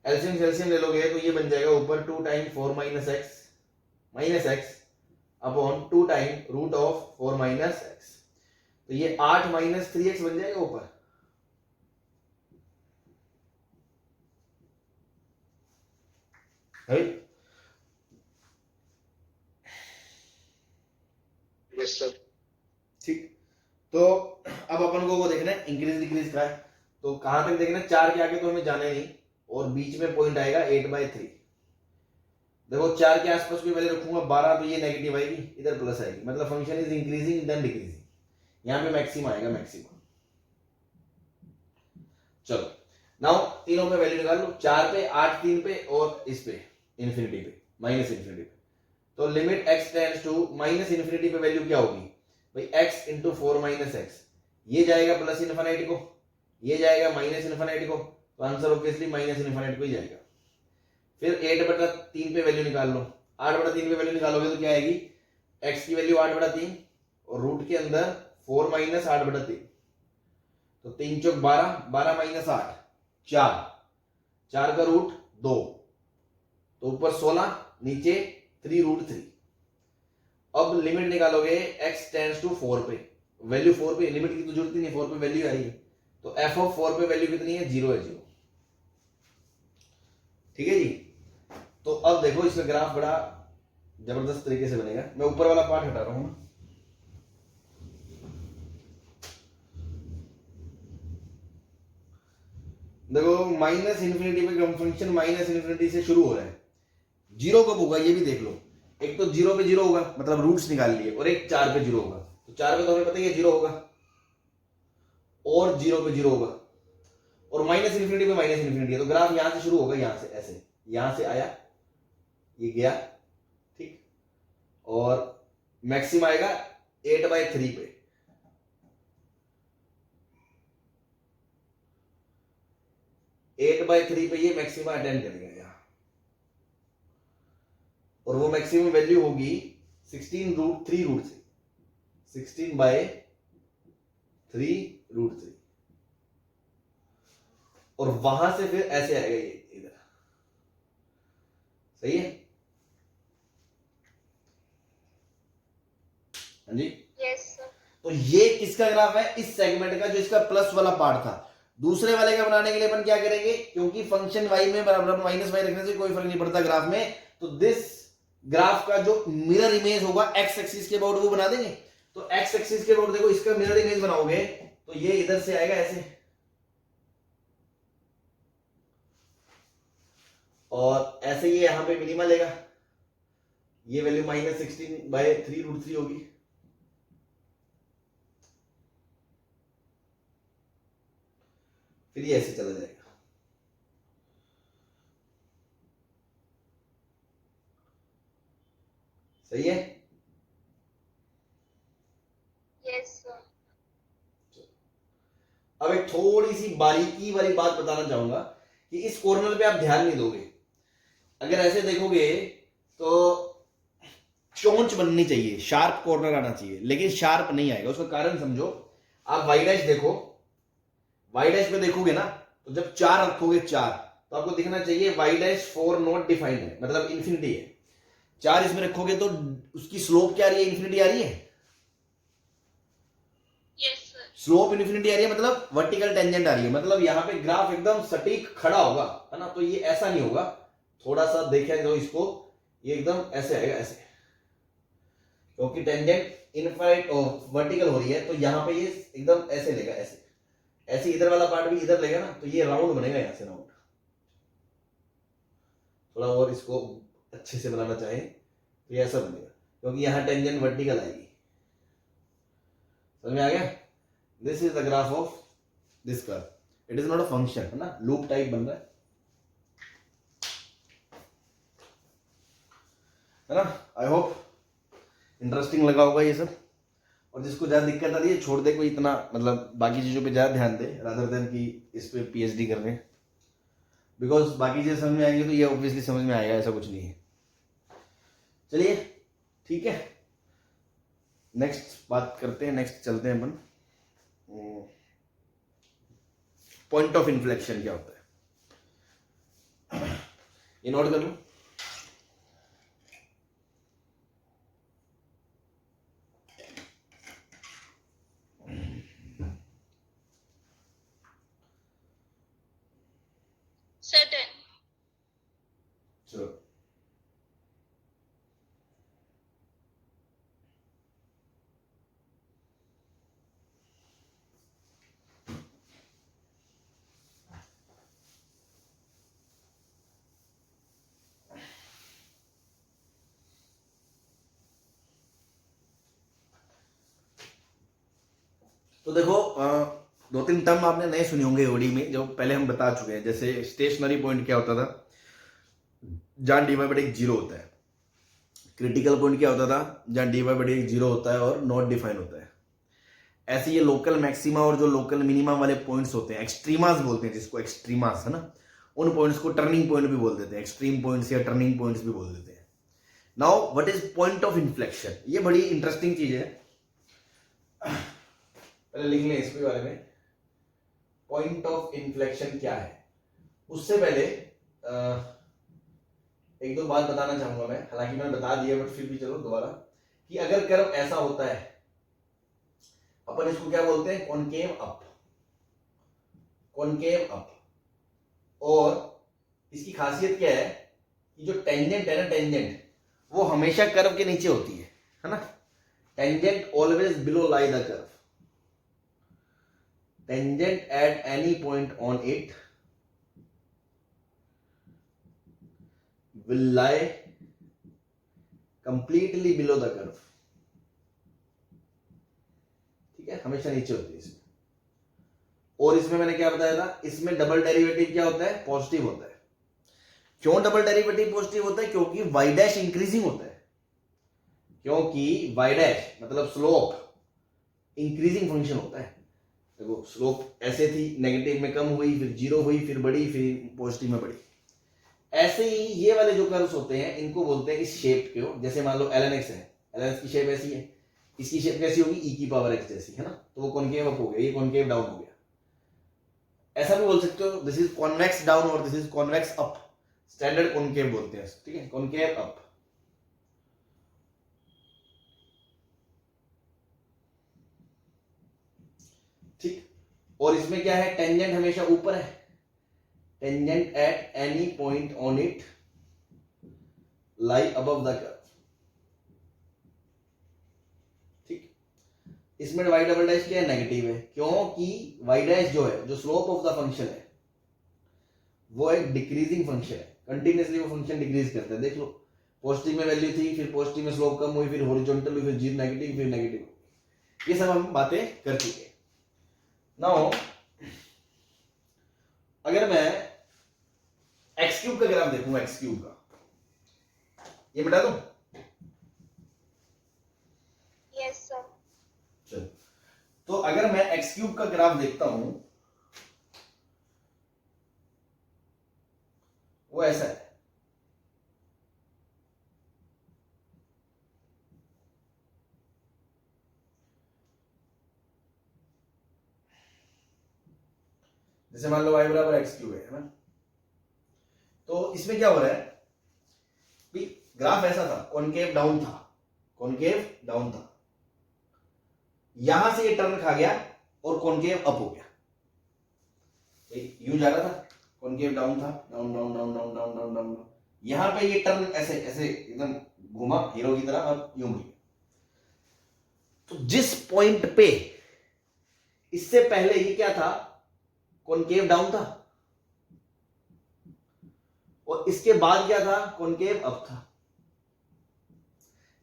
एलसीएम सेल्सियम ले लोगे तो ये बन जाएगा ऊपर 2 time 4 minus X upon 2 time root of 4 minus X, तो ये 8 माइनस 3x बन जाएगा ऊपर। Yes sir. ठीक, तो अब अपन को वो देखना है इंक्रीज डिक्रीज का है, तो कहां तक देखना है, 4 के आगे तो हमें जाना ही नहीं, और बीच में पॉइंट आएगा 8/3। देखो 4 के आसपास कोई वैल्यू रखूंगा 12, तो ये नेगेटिव आएगी, इधर प्लस आएगी, मतलब function is increasing then decreasing. यहां पे मैक्सिमम आएगा, मैक्सिमम। चलो नाउ तीनों पे वैल्यू निकाल लो, 4 पे, 8 3 पे, और इस पे इन्फिनिटी पे, माइनस इन्फिनिटी पे। तो limit x tends to minus infinity पे वैल्यू क्या होगी भाई, x इंटू 4 माइनस एक्स, ये जाएगा प्लस इन्फिनिटी को, ये जाएगा माइनस इन्फिनिटी को, तो आंसर ऑब्वियसली माइनस इन्फिनिटी को ही जाएगा। फिर 8/3 पे वैल्यू निकाल लो, 8/3 पे वैल्यू निकालोगे तो क्या आएगी, x की वैल्यू 8/3 और रूट के अंदर 4 माइनस 8/3, तो 3 चौक 12, 12 माइनस 8 4, 4 का रूट 2, तो ऊपर 16, नीचे 3√3। अब लिमिट निकालोगे x टेंड्स टू 4 पे, वैल्यू 4 पे, लिमिट की तो जरूरत ही नहीं, 4 पे वैल्यू आ रही है, तो f ऑफ 4 पे वैल्यू कितनी है, 0 है, 0। ठीक है जी। तो अब देखो इसका ग्राफ बड़ा जबरदस्त तरीके से बनेगा। मैं ऊपर वाला पार्ट हटा रहा हूं, देखो माइनस इन्फिनिटी पे फंक्शन माइनस इन्फिनिटी से शुरू हो रहा है, 0 कब होगा ये भी देख लो। एक तो 0 पे 0 होगा, मतलब रूट्स निकाल लिए, और एक 4 पे 0 होगा, तो 4 पे तो हमें पता ही है 0 होगा, और 0 पे 0 होगा, और माइनस इन्फिनिटी पे माइनस इन्फिनिटी है, तो ग्राफ यहां से शुरू होगा, यहां से ऐसे, यहां से आया, ये गया, ठीक, और मैक्सिमम आएगा 8/3 पे, 8/3 पे ये मैक्सिमम अटेंड करेगा यहाँ, और वो मैक्सिमम वैल्यू होगी 16√3, 16/3√3, और वहां से फिर ऐसे आएगा ये इधर, सही है। हाँ जी, यस सर। तो ये किसका ग्राफ है, इस सेगमेंट का, जो इसका प्लस वाला पार्ट था। दूसरे वाले का बनाने के लिए अपन क्या करेंगे, क्योंकि फंक्शन y में बराबर माइनस वाई रखने से कोई फर्क नहीं पड़ता ग्राफ में, तो दिस ग्राफ का जो मिरर इमेज होगा x एक्सिस के अबाउट वो बना देंगे। तो x एक्सिस के अबाउट देखो, इसका मिरर इमेज बनाओगे तो ये इधर से आएगा ऐसे, और ऐसे ये यहां पे मिनिमम लेगा, ये वैल्यू -16/3√3 होगी, फिर ये ऐसे चला जाएगा। सही है। Yes sir. अब एक थोड़ी सी बारीकी वाली बात बताना चाहूंगा कि इस कॉर्नर पे आप ध्यान नहीं दोगे। अगर ऐसे देखोगे तो चोंच बननी चाहिए, शार्प कॉर्नर आना चाहिए, लेकिन शार्प नहीं आएगा। उसका कारण समझो, आप वाई डैश देखो, वाई डैश पे देखोगे ना, तो जब 4 रखोगे 4, तो आपको दिखना चाहिए वाई डैश 4 नॉट डिफाइंड है, मतलब इंफिनिटी है। 4 इसमें रखोगे तो उसकी स्लोप क्या आ रही है, इंफिनिटी आ रही है। Yes sir. स्लोप इन्फिनिटी आ रही है, मतलब वर्टिकल टेंजेंट आ रही है, मतलब यहाँ पे ग्राफ एकदम सटीक खड़ा होगा, है ना। तो ये ऐसा नहीं होगा, थोड़ा सा देखें तो इसको, ये एकदम ऐसे आएगा, ऐसे, क्योंकि टेंजेंट इनफाइनाइट वर्टिकल हो रही है, तो यहाँ पे ये एकदम ऐसे लेगा, ऐसे ऐसे इधर वाला पार्ट भी इधर लेगा ना, तो ये राउंड बनेगा, यहाँ से राउंड। थोड़ा और इसको अच्छे से बनाना चाहे तो ये ऐसा बनेगा, क्योंकि यहाँ टेंजेंट वर्टिकल आएगी। समझ में आ गया? This is the graph of this curve. It is not a function, है ना, लूप टाइप बन रहा है ना। आई होप इंटरेस्टिंग लगा होगा ये सब, और जिसको ज्यादा दिक्कत आ रही है छोड़ दे, कोई इतना मतलब बाकी चीजों पे ज्यादा ध्यान दे रादर देन कि इस पे पीएचडी कर रहे हैं, बिकॉज बाकी चीजें समझ में आएंगे तो ये ऑब्वियसली समझ में आएगा, ऐसा कुछ नहीं है। चलिए ठीक है, नेक्स्ट बात करते हैं, नेक्स्ट चलते हैं अपन। पॉइंट ऑफ इन्फ्लेक्शन क्या होता है, ये नोट कर लो। सर्टेन। चलो, तो देखो 2-3 टर्म आपने नए सुने होंगे ओडी में, जो पहले हम बता चुके हैं। जैसे स्टेशनरी पॉइंट क्या होता था, जहां डी वाई बटे 0 होता है। क्रिटिकल पॉइंट क्या होता था, जहां डी वाई बटे 0 होता है और नॉट डिफाइन होता है। ऐसे ये लोकल मैक्सिमा और जो लोकल मिनिमा वाले पॉइंट्स होते हैं, एक्सट्रीमास बोलते हैं जिसको, एक्सट्रीमास, है ना, उन पॉइंट्स को टर्निंग पॉइंट भी बोल देते हैं, एक्सट्रीम पॉइंट्स या टर्निंग पॉइंट्स भी बोल देते हैं। Now what is point of inflection, ये बड़ी इंटरेस्टिंग चीज है, पहले लिख लें इसके बारे में। पॉइंट ऑफ इन्फ्लेक्शन क्या है, उससे पहले एक दो बात बताना चाहूंगा मैं, हालांकि मैंने बता दिया बट फिर भी चलो दोबारा, कि अगर कर्व ऐसा होता है, अपन इसको क्या बोलते हैं, कॉनकेव अप, कॉनकेव अप। और इसकी खासियत क्या है कि जो टेंजेंट है ना, टेंजेंट वो हमेशा कर्व के नीचे होती है ना। Tangent always below lie the curve, tangent at any point on it will lie completely below the curve। ठीक है, हमेशा नीचे होती है इसमें। और इसमें मैंने क्या बताया था, इसमें डबल डेरिवेटिव क्या होता है, पॉजिटिव होता है। क्यों डबल डेरिवेटिव पॉजिटिव होता है, क्योंकि वाई डैश इंक्रीजिंग होता है, क्योंकि वाई डैश मतलब स्लोप इंक्रीजिंग फंक्शन होता है। देखो स्लोप ऐसे थी, नेगेटिव में कम हुई, फिर 0 हुई, फिर बढ़ी, फिर पॉजिटिव में बढ़ी। ऐसे ही ये वाले जो कर्व्स होते हैं इनको बोलते हैं इस शेप को, जैसे मान लो lnx है, lnx की शेप ऐसी है, इसकी शेप कैसी होगी, e की पावर x जैसी, है ना, तो वो कॉनकेव अप हो गया, ये कॉनकेव डाउन हो गया। ऐसा भी बोल सकते हो, दिस इज कॉन्वेक्स डाउन और this is convex up, standard concave बोलते हैं, ठीक है, कॉनकेव अप। ठीक, और इसमें क्या है, टेंजेंट हमेशा ऊपर है, tangent at any point on it lie above the curve. ठीक, इसमें वाई डबल डैश क्या है, नेगेटिव है, क्योंकि वाई डैश जो है, जो स्लोप ऑफ द फंक्शन है, वो एक डिक्रीजिंग फंक्शन है, कंटिन्यूअसली वो फंक्शन डिक्रीज करता है। देख लो, पॉजिटिव में वैल्यू थी, फिर पॉजिटिव में स्लोप कम हुई, फिर हॉरिजॉन्टल हुई, फिर जीरो नेगेटिव, फिर नेगेटिव। ये सब हम बातें कर चुके हैं। नाउ अगर मैं एक्स क्यूब का ग्राफ देखूंगा, एक्स क्यूब का, ये मिटा दूं? Yes sir. चलो, तो अगर मैं एक्स क्यूब का ग्राफ देखता हूं ऐसा है। जैसे मान लो y बराबर एक्स क्यूब है ना, तो इसमें क्या हो रहा है कि ग्राफ ऐसा था, कॉनकेव डाउन था, कॉनकेव डाउन था, यहां से ये टर्न खा गया और कॉनकेव अप हो गया। यूं जा रहा था, कॉनकेव डाउन था, down down down down down down down, यहां पे ये टर्न ऐसे ऐसे एकदम घुमा हीरो की तरह, अब यूं भी। तो जिस पॉइंट पे इससे पहले ये क्या था, कॉनकेव डाउन था, और इसके बाद क्या था, कॉनकेव अप था।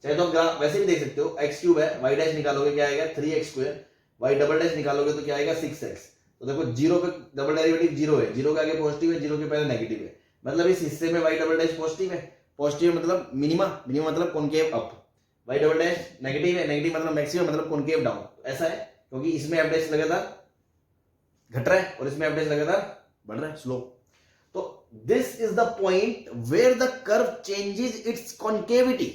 चाहे तो आप ग्राफ वैसे भी देख सकते हो, एक्स क्यूब है, वाई डैश निकालोगे क्या आएगा 3x², वाई डबल डैश निकालोगे तो क्या आएगा 6x। तो देखो जीरो पे डबल डेरिवेटिव जीरो है, जीरो के आगे पॉजिटिव है, जीरो के पहले नेगेटिव है, मतलब इस हिस्से में वाई डबल डैश पॉजिटिव है, पॉजिटिव मतलब मिनिमा, मिनिमा मतलब concave up, Y double dash negative है, नेगेटिव मतलब मैक्सिमम मतलब कॉनकेव डाउन। ऐसा है क्योंकि इसमें एफ डैश लगातार घट रहा है और इसमें एफ डैश लगातार बढ़ रहा है, स्लो। तो this is the point where the curve changes its concavity,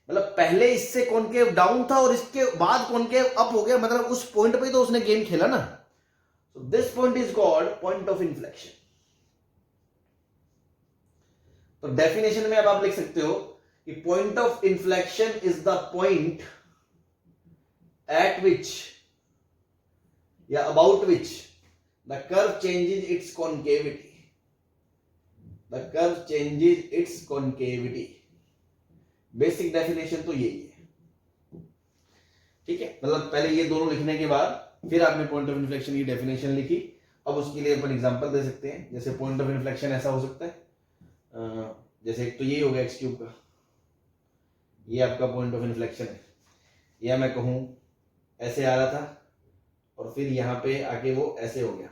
मतलब पहले इससे कॉनकेव डाउन था और इसके बाद कॉनकेव अप हो गया, मतलब उस पॉइंट पे तो उसने गेम खेला ना। So this point is called point of inflection. तो डेफिनेशन में अब आप लिख सकते हो कि point of inflection is the point at which या about which the curve changes its concavity. The curve changes its concavity. Basic definition तो यही है, ठीक है। मतलब पहले ये दोनों लिखने के बाद फिर आपने पॉइंट ऑफ इन्फ्लेक्शन की डेफिनेशन लिखी। अब उसके लिए अपन एग्जांपल दे सकते हैं, जैसे पॉइंट ऑफ इन्फ्लेक्शन ऐसा हो सकता है, जैसे एक तो ये हो गया एक्स क्यूब का, ये आपका पॉइंट ऑफ इन्फ्लेक्शन है, या मैं कहूं ऐसे आ रहा था और फिर यहाँ पे आके वो ऐसे हो गया,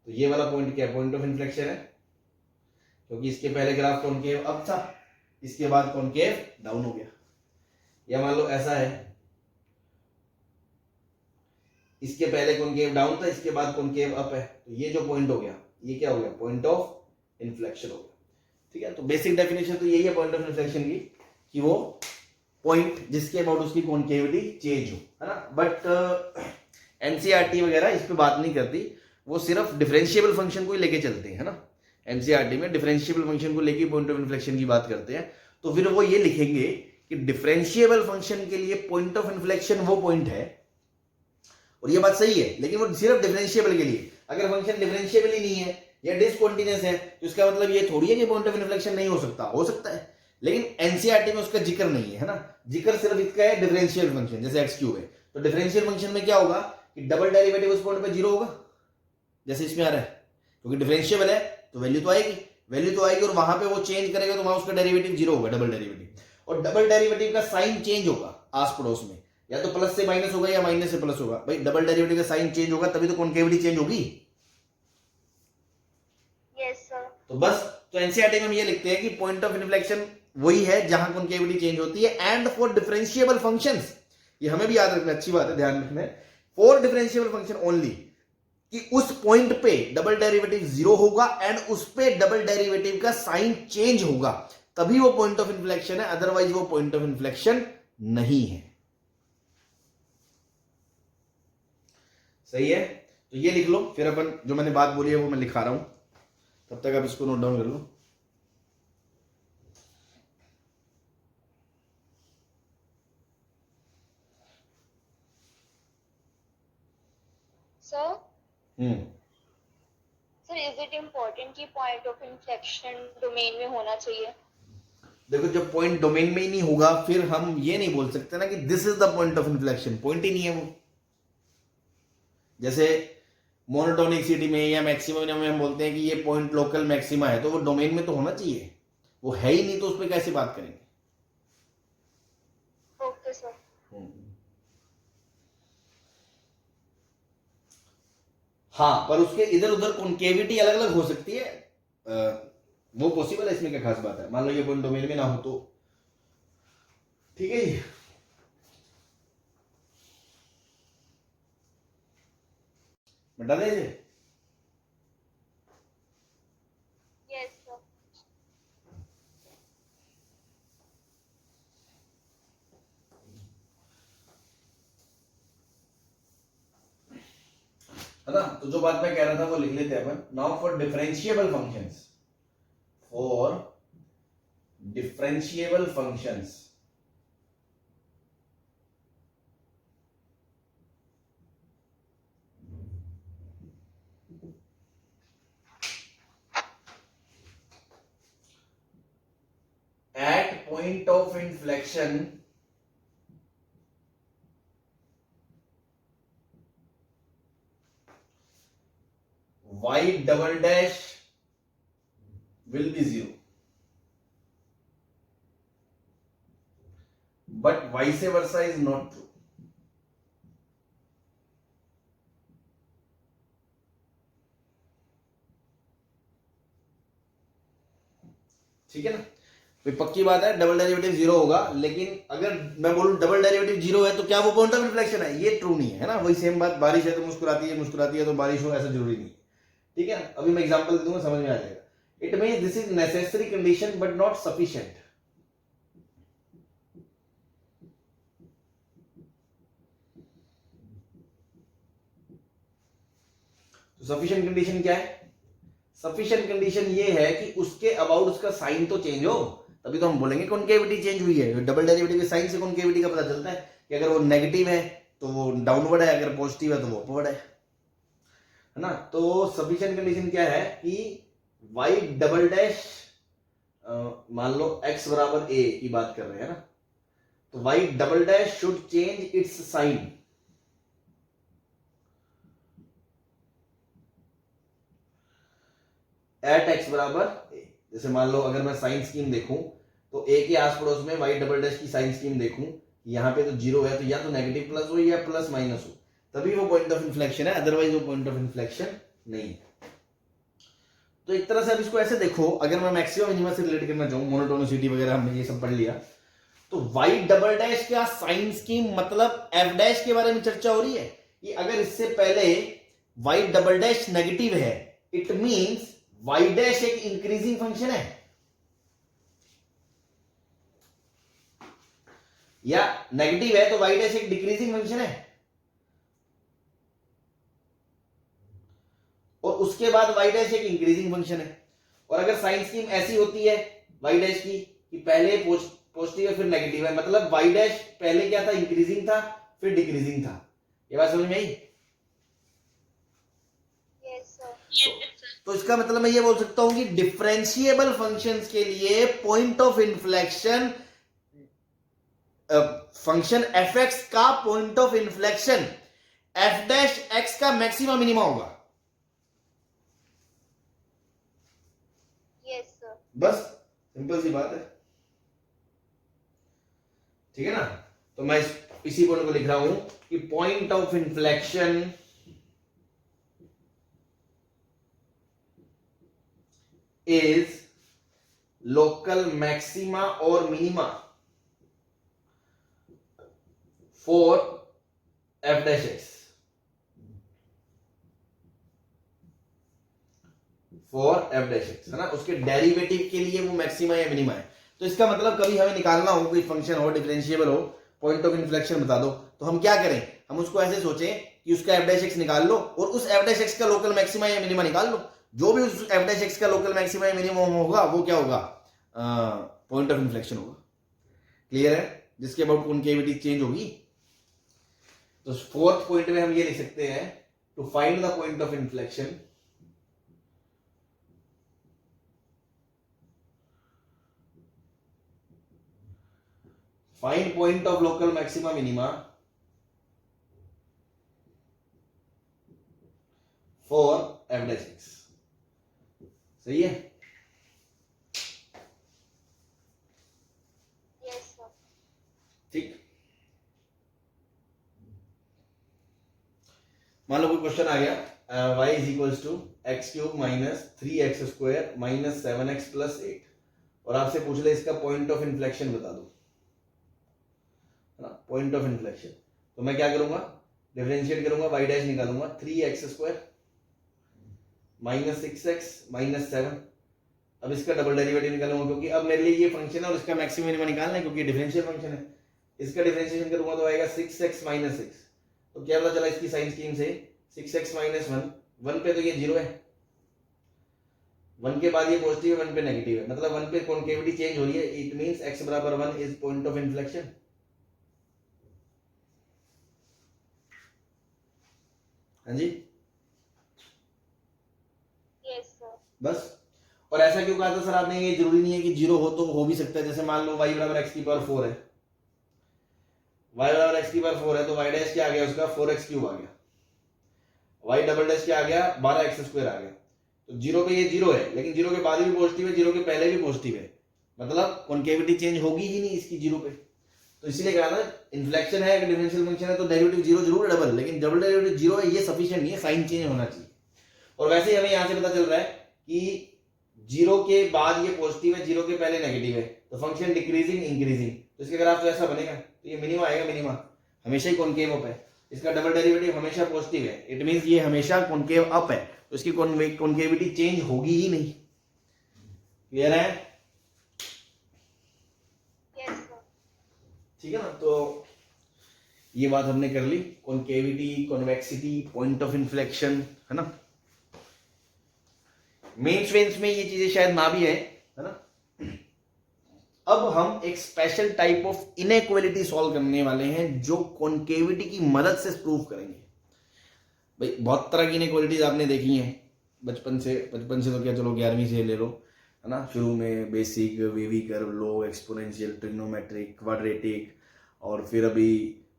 तो ये वाला पॉइंट क्या है, पॉइंट ऑफ इन्फ्लेक्शन है, क्योंकि इसके पहले ग्राफ कॉनकेव अप था, इसके बाद कॉनकेव डाउन हो गया। या मान लो ऐसा है, इसके पहले कॉनकेव डाउन था, इसके बाद कॉनकेव अप है, तो ये जो पॉइंट हो गया ये क्या हो गया, पॉइंट ऑफ इन्फ्लेक्शन हो गया, ठीक है। तो बेसिक डेफिनेशन तो यही है पॉइंट ऑफ इन्फ्लेक्शन की, कि वो पॉइंट जिसके अबाउट उसकी कॉनकेविटी चेंज हो, है ना। बट एनसीईआरटी वगैरह इस पे बात नहीं करती, वो सिर्फ डिफरेंशिएबल फंक्शन को ही लेके चलते हैं, है ना। एनसीईआरटी में डिफरेंशिएबल फंक्शन को लेके पॉइंट ऑफ इन्फ्लेक्शन की बात करते हैं, तो फिर वो ये लिखेंगे कि डिफरेंशिएबल फंक्शन के लिए पॉइंट ऑफ इन्फ्लेक्शन वो पॉइंट है, और ये बात सही है, लेकिन वो सिर्फ डिफरेंशिएबल के लिए। अगर फंक्शन डिफरेंशिएबल ही नहीं है या डिसकंटीन्यूअस है, तो इसका मतलब ये थोड़ी है कि पॉइंट ऑफ इन्फ्लेक्शन नहीं हो सकता है, लेकिन एनसीईआरटी में उसका जिक्र नहीं है ना। जिक्र सिर्फ इसका है डिफरेंशियल फंक्शन, जैसे एक्स क्यूब है, तो डिफरेंशियल फंक्शन में क्या होगा कि डबल डेरिवेटिव उस पॉइंट पे जीरो होगा, जैसे इसमें आ रहा है, क्योंकि डिफरेंशिएबल है तो वैल्यू तो आएगी, और वहां पे वो चेंज करेगा तो वहां उसका डेरिवेटिव जीरो होगा, डबल डेरिवेटिव, और डबल डेरिवेटिव का साइन चेंज होगा आस पड़ोस में, या तो प्लस से माइनस होगा या माइनस से प्लस होगा। भाई डबल डेरिवेटिव का साइन चेंज होगा तभी तो कॉनकेविटी चेंज होगी। Yes sir. तो बस, तो एनसीईआरटी में हम ये लिखते हैं कि पॉइंट ऑफ इन्फ्लेक्शन वही है जहां कॉनकेविटी चेंज होती है, एंड फॉर डिफरेंशिएबल फंक्शंस, ये हमें भी याद रखना, अच्छी बात है, ध्यान रखना है, फॉर डिफरेंशिएबल फंक्शन ओनली, कि उस पॉइंट पे डबल डेरिवेटिव जीरो होगा एंड उस पे डबल डेरिवेटिव का साइन चेंज होगा, तभी वो पॉइंट ऑफ इन्फ्लेक्शन है, अदरवाइज वो पॉइंट ऑफ इन्फ्लेक्शन नहीं है। सही है, तो ये लिख लो, फिर अपन जो मैंने बात बोली है वो मैं लिखा रहा हूं, तब तक आप इसको नोट डाउन कर लो। Sir sir, is it important कि पॉइंट ऑफ इन्फ्लेक्शन डोमेन में होना चाहिए? देखो, जब पॉइंट डोमेन में ही नहीं होगा फिर हम ये नहीं बोल सकते ना कि this is the point of inflection, point ही नहीं है वो। जैसे मोनोटोनिसिटी में या मैक्सिमम में हम बोलते हैं कि ये पॉइंट लोकल मैक्सिमा है, तो वो डोमेन में तो होना चाहिए, वो है ही नहीं तो उस पर कैसे बात करेंगे। Okay sir. हाँ, पर उसके इधर उधर कॉन्केविटी अलग अलग हो सकती है, वो पॉसिबल है, इसमें क्या खास बात है। मान लो ये पॉइंट डोमेन में ना हो तो ठीक है जी। बता दे यस सर। है ना। तो जो बात मैं कह रहा था वो लिख लेते हैं अपन। Now for differentiable functions, for differentiable functions at point of inflection y double dash will be 0, but vice versa is not true. ठीक है ना, भाई पक्की बात है डबल डेरिवेटिव 0 होगा, लेकिन अगर मैं बोलूं डबल डेरिवेटिव 0 है तो क्या वो पॉइंट ऑफ इन्फ्लेक्शन है? ये ट्रू नहीं है ना। वही सेम बात, बारिश है तो मुस्कुराती है तो बारिश हो, ऐसा जरूरी नहीं है। ठीक है, अभी मैं एग्जांपल दूंगा, समझ में आ जाएगा। It means this is necessary condition but not sufficient. तो सफिशिएंट कंडीशन क्या है? सफिशिएंट कंडीशन ये है कि उसके अबाउट उसका साइन तो चेंज हो, तभी तो हम बोलेंगे कॉन्केविटी चेंज हुई है। डबल डेरिवेटिव के साइन से कॉन्केविटी का पता चलता है कि अगर वो नेगेटिव है तो वो डाउनवर्ड है, अगर पॉजिटिव है तो वो अपवर्ड है ना। तो सफिशिएंट कंडीशन क्या है कि y डबल डैश, मान लो x बराबर a की बात कर रहे हैं ना, तो y double dash should change its sign at x बराबर a। जैसे मान लो अगर मैं साइन स्कीम देखूं तो a के आस पड़ोस में y डबल डैश की साइन स्कीम देखूं, यहाँ पे तो 0 है, तो या तो नेगेटिव प्लस हो या प्लस माइनस हो, तभी वो पॉइंट ऑफ इन्फ्लेक्शन है, अदरवाइज वो पॉइंट ऑफ इन्फ्लेक्शन नहीं है। तो एक तरह से अब इसको ऐसे देखो, अगर मैं मैक्सिमम मिनिमम से रिलेट करना चाहूं, मोनोटोनिसिटी वगैरह हमने ये सब पढ़ लिया, तो y डबल डैश का साइन स्कीम मतलब f डैश के बारे में चर्चा हो रही है कि अगर इससे पहले y डबल डैश नेगेटिव है, इट मींस y डैश एक इंक्रीजिंग फंक्शन है, या नेगेटिव है तो y डैश एक डिक्रीजिंग फंक्शन है, और उसके बाद y डैश एक इंक्रीजिंग फंक्शन है। और अगर साइन स्कीम ऐसी होती है y डैश की कि पहले पॉजिटिव है फिर नेगेटिव है, मतलब y डैश पहले क्या था? इंक्रीजिंग था, फिर डिक्रीजिंग था। ये बात समझ में आई? Yes sir. तो इसका मतलब मैं ये बोल सकता हूं कि डिफरेंशिएबल फंक्शंस के लिए point of inflection, function fx का point of inflection f dash x का मैक्सिमा मिनिमा होगा। Yes sir. बस सिंपल सी बात है। ठीक है ना। तो मैं इसी पॉइंट को लिख रहा हूं कि point of inflection is local maxima और minima for f dash x, for f dash x, है ना। उसके डेरिवेटिव के लिए वो मैक्सिमा या मिनिमा है। तो इसका मतलब कभी हमें निकालना हो, कोई फंक्शन हो डिफरेंशिएबल हो, पॉइंट ऑफ इन्फ्लेक्शन बता दो, तो हम क्या करें? हम उसको ऐसे सोचें कि उसका f डैश x निकाल लो और उस f डैश x का लोकल मैक्सिमा या मिनिमा निकाल लो। जो भी उस f डैश x का लोकल मैक्सिमा या मिनिमम होगा वो क्या होगा? पॉइंट ऑफ इन्फ्लेक्शन होगा। क्लियर है? जिसके अबाउट कॉन्केविटी चेंज होगी। तो फोर्थ पॉइंट में हम ये लिख सकते हैं, to find the point of inflection find point of local maxima minima for f dash x। सही है? Yes sir. ठीक। मान लो कोई क्वेश्चन आ गया, y is equals to X cube minus 3x square minus 7x plus 8, और आपसे पूछ ले इसका पॉइंट ऑफ इन्फ्लेक्शन बता दो, है ना। पॉइंट ऑफ इन्फ्लेक्शन, तो मैं क्या करूंगा? डिफरेंशिएट करूंगा, y डैश निकालूंगा, 3x square minus 6x minus 7। अब इसका डबल डेरिवेटिव निकालूंगा, क्योंकि अब मेरे लिए ये फंक्शन है और इसका मैक्सिमम मिनिमम निकालना है, क्योंकि डिफरेंशियल फंक्शन है। इसका डिफरेंशिएशन करूंगा तो आएगा 6x माइनस 6। तो क्या पता चला इसकी साइन स्कीम से? 6x माइनस 1, 1 पे तो ये 0 है, 1 के बाद ये पॉजिटिव है, 1 पे नेगेटिव है, मतलब 1 पे कॉन्केविटी चेंज हो रही है, इट मींस x बराबर 1 इज पॉइंट ऑफ इन्फ्लेक्शन। हाँ जी, यस सर। बस। और ऐसा क्यों कहा था सर आपने, ये जरूरी नहीं है कि 0 हो, तो हो भी सकता है, जैसे मान लो y बराबर x की पावर 4 है, y बराबर x की पावर 4 है, तो y डैश क्या आ गया उसका 4x क्यूब आ गया, y डबल डैश क्या आ गया 12x स्क्वायर आ गया। तो 0 पे ये 0 है, लेकिन 0 के बाद भी पॉजिटिव है, 0 के पहले भी पॉजिटिव है, मतलब कॉन्केविटी चेंज होगी ही नहीं इसकी 0 पे। तो इसीलिए कहा ना इन्फ्लेक्शन है, डिफरेंशियल फंक्शन है तो डेरिवेटिव 0 जरूर है डबल, लेकिन डबल डेरिवेटिव 0 है ये सफिशिएंट नहीं है, साइन चेंज होना चाहिए। और वैसे ही हमें यहाँ से पता चल रहा है कि 0 के बाद ये पॉजिटिव है, 0 के पहले नेगेटिव है, तो फंक्शन डिक्रीजिंग इंक्रीजिंग, तो इसके ग्राफ तो ऐसा बनेगा, तो ये मिनिमा आएगा, मिनिमा हमेशा ही कॉनकेव अप है, इसका डबल डेरिवेटिव हमेशा पॉजिटिव है, इट मींस ये हमेशा कॉनकेव अप है, तो इसकी कॉनकेविटी चेंज होगी ही नहीं। क्लियर है? Yes sir. ठीक है ना, तो ये बात हमने कर ली, concavity, convexity, point of inflection, है ना। मेंस वेंस में ये चीजें शायद ना भी है ना। अब हम एक special type of inequality solve करने वाले हैं जो कॉनकेविटी की मदद से प्रूव करेंगे। भाई बहुत तरह की इनइक्वालिटीज आपने देखी हैं बचपन से तो क्या, चलो 11वीं से ले लो, है ना। शुरू में बेसिक, वीवी कर्व, लो, एक्सपोनेंशियल, ट्रिग्नोमेट्रिक, क्वाड्रेटिक, और फिर अभी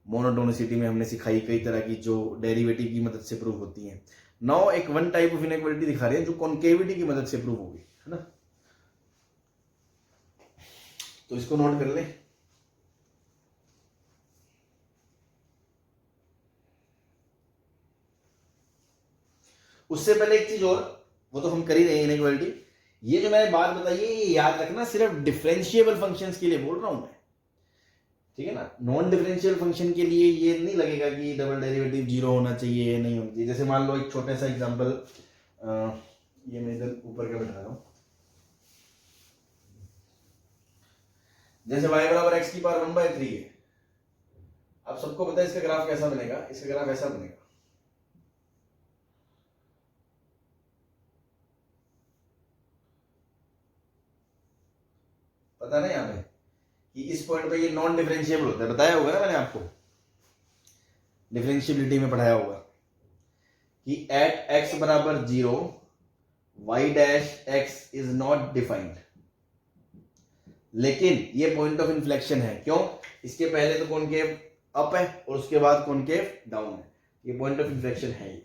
मोनोटोनिसिटी में हमने सिखाई कई तरह की जो डेरिवेटिव की मदद से प्रूव होती हैं। नाउ एक वन टाइप ऑफ इनइक्वालिटी दिखा रहे हैं जो कॉनकेविटी की मदद से प्रूव होगी, है ना। तो इसको नोट कर ले। उससे पहले एक चीज और, वो तो हम कर ही रहे हैं इनइक्वालिटी, ये जो मैंने बात बताई है ये याद रखना, सिर्फ डिफरेंशिएबल फंक्शंस के लिए बोल रहा हूं मैं, ठीक है ना। नॉन डिफरेंशियल फंक्शन के लिए ये नहीं लगेगा कि डबल डेरिवेटिव 0 होना चाहिए, नहीं होना चाहिए। जैसे मान लो एक छोटा सा एग्जांपल, ये मैं इधर ऊपर का बैठा रहा हूं, जैसे y बराबर x की पावर 1/3 है। अब सबको पता है इसका ग्राफ कैसा बनेगा, इसका ग्राफ ऐसा बनेगा, पता नहीं यहाँ पे कि इस पॉइंट पे ये नॉन डिफरेंशिएबल होता है, बताया होगा ना मैंने आपको, डिफरेंशिएबिलिटी में पढ़ाया होगा कि एट x बराबर 0 y dash x is not defined. लेकिन ये पॉइंट ऑफ इन्फ्लेक्शन है, क्यों? इसके पहले तो कॉनकेव अप है और उसके बाद कॉनकेव डाउन है, ये पॉइंट ऑफ इन्फ्लेक्शन है ये।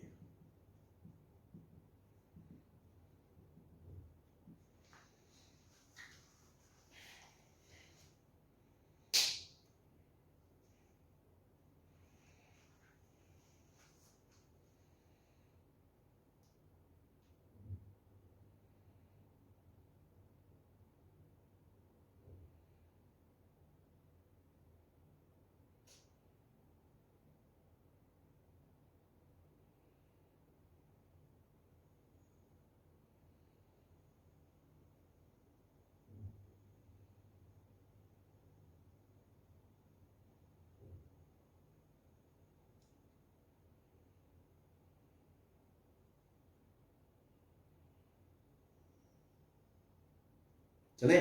चले,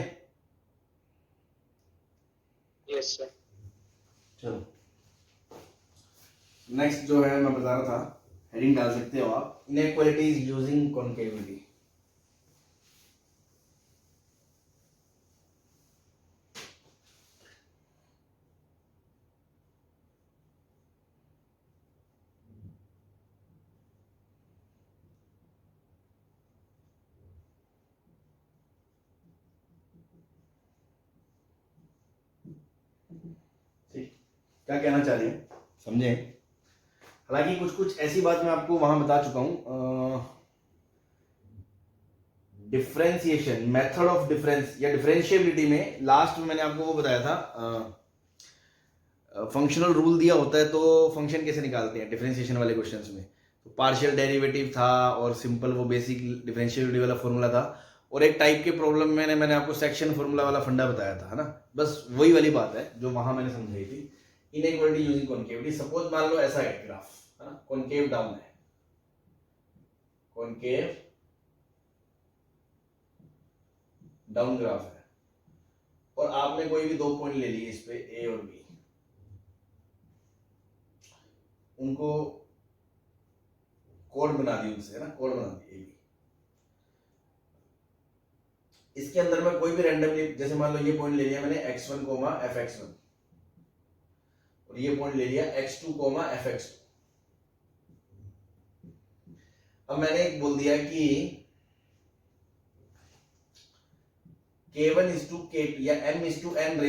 यस सर। चलो नेक्स्ट जो है मैं बता रहा था, हेडिंग डाल सकते हो आप, इनइक्वालिटीज यूजिंग कॉनकेविटी। क्या कहना चाह रहे हैं समझे। हालांकि कुछ ऐसी बात मैं आपको वहां बता चुका हूं, डिफरेंशिएशन, मेथड ऑफ डिफरेंस या डिफरेंशिएबिलिटी में लास्ट में मैंने आपको वो बताया था, फंक्शनल रूल दिया होता है तो फंक्शन कैसे निकालते हैं डिफरेंशिएशन वाले क्वेश्चंस में। तो पार्शियल डेरिवेटिव था और सिंपल वो बेसिक डिफरेंशिएबिलिटी वाला फॉर्मूला था, और एक टाइप के प्रॉब्लम में मैंने आपको सेक्शन फॉर्मूला वाला फंडा बताया था, है ना। बस वही वाली बात है जो वहां मैंने समझाई थी, इनइक्वालिटी यूजिंग कॉनकेविटी। सपोज मान लो ऐसा है ग्राफ, है ना, कॉनकेव डाउन है, कॉनकेव डाउन ग्राफ है, और आपने कोई भी दो पॉइंट ले लिए इस पे ए और बी, उनको कोड बना दी उनसे, है ना, कोड बना दी ए बी। इसके अंदर में कोई भी रैंडमली, जैसे मान लो ये पॉइंट ले लिया मैंने x1 कोमा fx1, और ये पॉइंट ले लिया x2 कोमा fx2। अब मैंने एक बोल दिया कि k1:k2 या m:n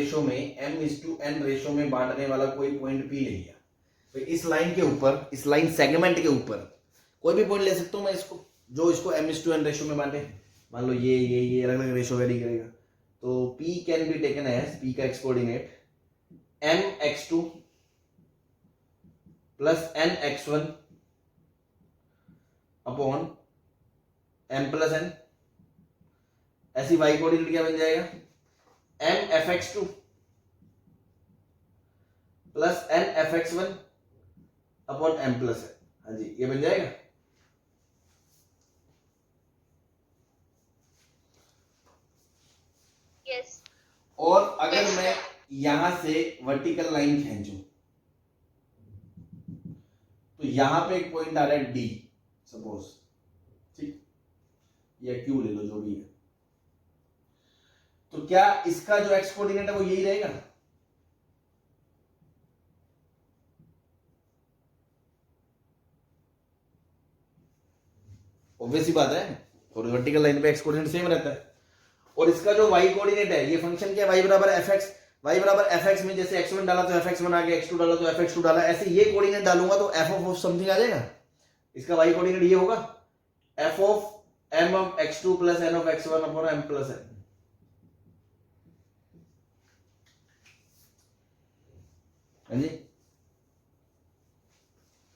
रेशो में बांटने वाला कोई पॉइंट P ले लिया, तो इस लाइन के ऊपर, इस लाइन सेगमेंट के ऊपर कोई भी पॉइंट ले सकता हूं मैं इसको, जो इसको m:n रेशो में बांटे। मान लो ये अलग अलग रेशो वेरी करेगा, तो P can be taken as, P का X coordinate mx2 plus nx1 upon m+n। ऐसी y कोऑर्डिनेट क्या बन जाएगा, mfx2 plus nfx1 upon m+n। हाँ जी, ये बन जाएगा। यस। और अगर मैं यहां से वर्टिकल लाइन खींचूं, तो यहां पे एक पॉइंट आ रहा है डी सपोज, ठीक, या क्यू ले लो जो भी है, तो क्या इसका जो एक्स कोऑर्डिनेट है वो यही रहेगा? ऑब्वियस ही बात है, और वर्टिकल लाइन पे एक्स कोऑर्डिनेट सेम रहता है। और इसका जो y कोऑर्डिनेट है, ये फंक्शन क्या है, y बराबर fx में जैसे x1 डाला तो fx1 आ गया, x2 डाला तो fx2 डाला, ऐसे ये कोऑर्डिनेट डालूंगा तो f ऑफ समथिंग आ जाएगा। इसका y कोऑर्डिनेट ये होगा f of m of x2 plus n of x1 upon m plus n। हाँ जी,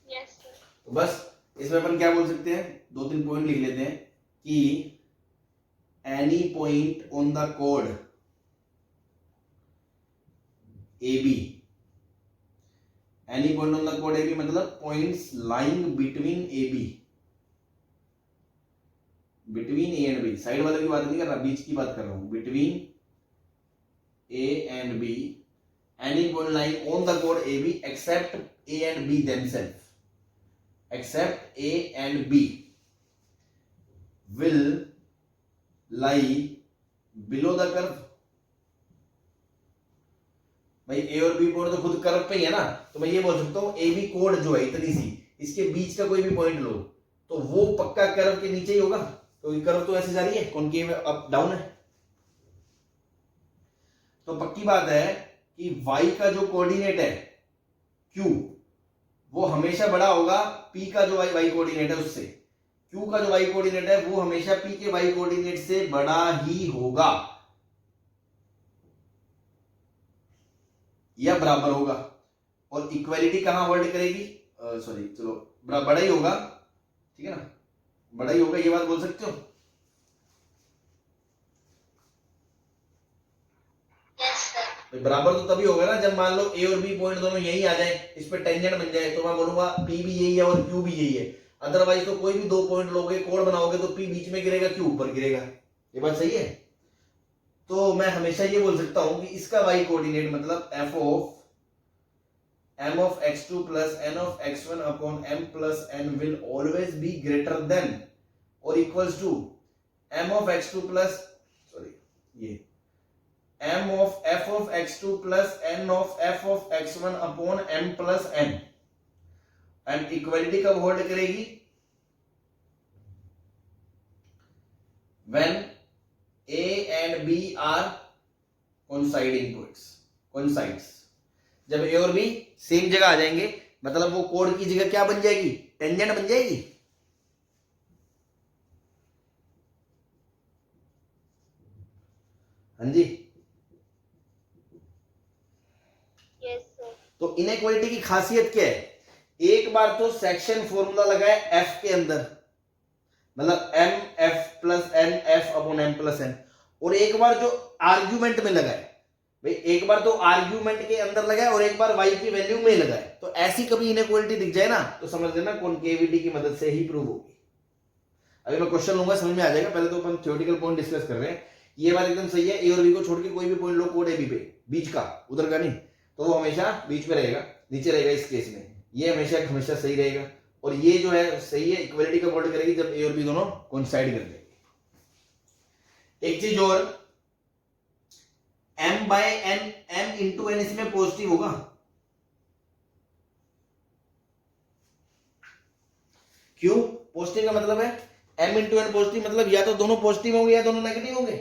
यस सर। तो बस इसमें अपन क्या बोल सकते हैं, दो तीन पॉइंट लिख लेते हैं कि any point on the chord AB, any point on the chord AB मतलब points lying between AB, between A and B, side वाले की बात नहीं कर रहा, बीच की बात कर रहा हूं, between A and B, any point lying on the chord AB except A and B themselves, except A and B will lie below the curve। भाई ए और बी पॉइंट तो खुद कर्व पे ही है ना, तो मैं ये बोल सकता हूं ए बी कोड जो है इतनी सी, इसके बीच का कोई भी पॉइंट लो तो वो पक्का कर्व के नीचे ही होगा, क्योंकि कर्व तो ऐसे जा रही है, कॉनकेव अप डाउन है। तो पक्की बात है कि y का जो कोऑर्डिनेट है q, वो हमेशा बड़ा होगा p का जो y कोऑर्डिनेट है उससे, q का जो y कोऑर्डिनेट है वो हमेशा p के y कोऑर्डिनेट से बड़ा ही होगा या बराबर होगा। और इक्वालिटी कहां होल्ड करेगी, सॉरी चलो बड़ा ही होगा, ठीक है ना, बड़ा ही होगा, ये बात बोल सकते हो। बराबर तो तभी होगा ना जब मान लो ए और बी पॉइंट दोनों यही आ जाए, इस पे टेंजेंट बन जाए, तो मैं बोलूंगा पी भी यही है और क्यू भी यही है। अदरवाइज तो कोई भी दो पॉइंट लोगे, कोड बनाओगे तो पी बीच में गिरेगा, क्यू ऊपर गिरेगा। ये बात सही है। तो मैं हमेशा ये बोल सकता हूं कि इसका वाई कोऑर्डिनेट मतलब F of m of x2 plus n of x1 upon m plus n will always be greater than or equals to m of x2 plus ये m of f of x2 plus n of f of x1 upon m plus n। And equality कब hold करेगी, when a and b are coinciding points, coincides। जब ए और B same जगह आ जाएंगे मतलब वो code की जगह क्या बन जाएगी, टेंजेंट बन जाएगी। हाँ जी, यस सर। तो इनइक्वालिटी की खासियत क्या है, एक बार तो सेक्शन फॉर्मूला लगाए एफ के अंदर, मतलब M F plus N F upon M plus N, और एक बार जो आर्ग्यूमेंट में लगाए, भाई एक बार तो आर्ग्यूमेंट के अंदर लगाए और एक बार y की वैल्यू में लगाए, तो ऐसी कभी इनइक्वालिटी दिख जाए ना तो समझ लेना कॉनकेविटी की मदद से ही प्रूव होगी। अभी मैं क्वेश्चन लूंगा समझ में आ जाएगा, पहले तो अपन थ्योरेटिकल पॉइंट डिस्कस कर रहे हैं। ये बात एकदम सही है, ए और बी को छोड़ के कोई भी पॉइंट लो कोड ए बी पे, बीच का, उधर का नहीं, तो वो हमेशा बीच में रहेगा, नीचे रहेगा इस केस में, ये हमेशा हमेशा सही रहेगा। और ये जो है सही है, इक्वलिटी का होल्ड करेगी जब ए और बी दोनों कोइंसाइड कर देंगे। एक चीज और, m by n, m into n इसमें पॉजिटिव होगा, क्यों? पॉजिटिव का मतलब है m इंटू n पॉजिटिव, मतलब या तो दोनों पॉजिटिव होंगे या दोनों नेगेटिव होंगे।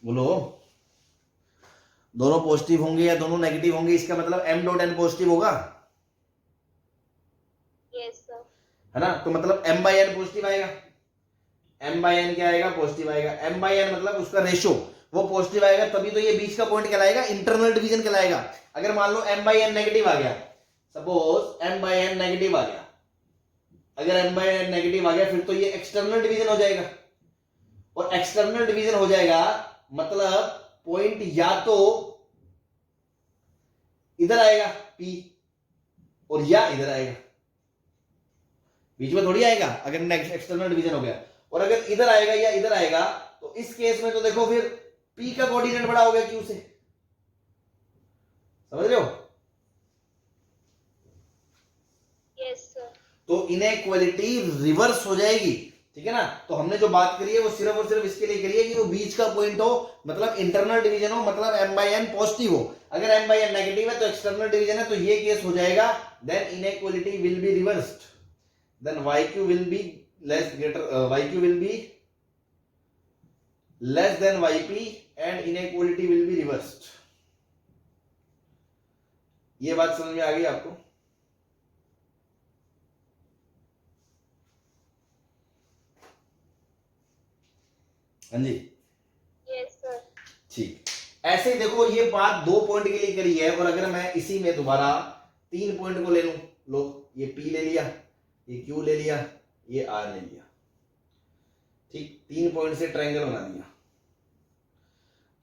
बोलो, दोनों पॉजिटिव होंगे या दोनों नेगेटिव होंगे, इसका मतलब m डॉट n पॉजिटिव होगा, यस सर। है ना? तो मतलब m बाय n पॉजिटिव आएगा, m बाय n क्या आएगा? पॉजिटिव आएगा। m बाय n मतलब उसका रेशो वो पॉजिटिव आएगा, तभी तो ये बीच का पॉइंट कहलाएगा, इंटरनल डिवीजन कहलाएगा। अगर मान लो m बाय n नेगेटिव आ गया, suppose m by n negative आ गया, अगर m बाय n नेगेटिव आ गया फिर तो ये एक्सटर्नल डिवीजन हो जाएगा, और एक्सटर्नल डिवीजन हो जाएगा मतलब पॉइंट या तो इधर आएगा P और या इधर आएगा, बीच में थोड़ी आएगा अगर एक्सटर्नल डिवीजन हो गया। और अगर इधर आएगा या इधर आएगा तो इस केस में तो देखो फिर P का कोऑर्डिनेट बड़ा हो गया Q से, समझ रहे हो? Yes sir. तो इनइक्वालिटी रिवर्स हो जाएगी, ठीक है ना? तो हमने जो बात करी है वो सिर्फ और सिर्फ इसके लिए करी है कि वो बीच का पॉइंट हो, मतलब इंटरनल डिवीजन हो, मतलब m बाय n पॉजिटिव हो। अगर m बाय n नेगेटिव है तो एक्सटर्नल डिवीजन है, तो ये केस हो जाएगा, then inequality will be reversed, then yq will be yq will be less than yp and inequality will be reversed। ये बात समझ में आ गई आपको? हाँ जी, यस सर। ठीक। ऐसे ही देखो, ये बात 2 पॉइंट के लिए करी है, और अगर मैं इसी में दोबारा 3 पॉइंट को ले लूं, लो ये P ले लिया, ये Q ले लिया, ये R ले लिया, ठीक, 3 पॉइंट से ट्रायंगल बना दिया,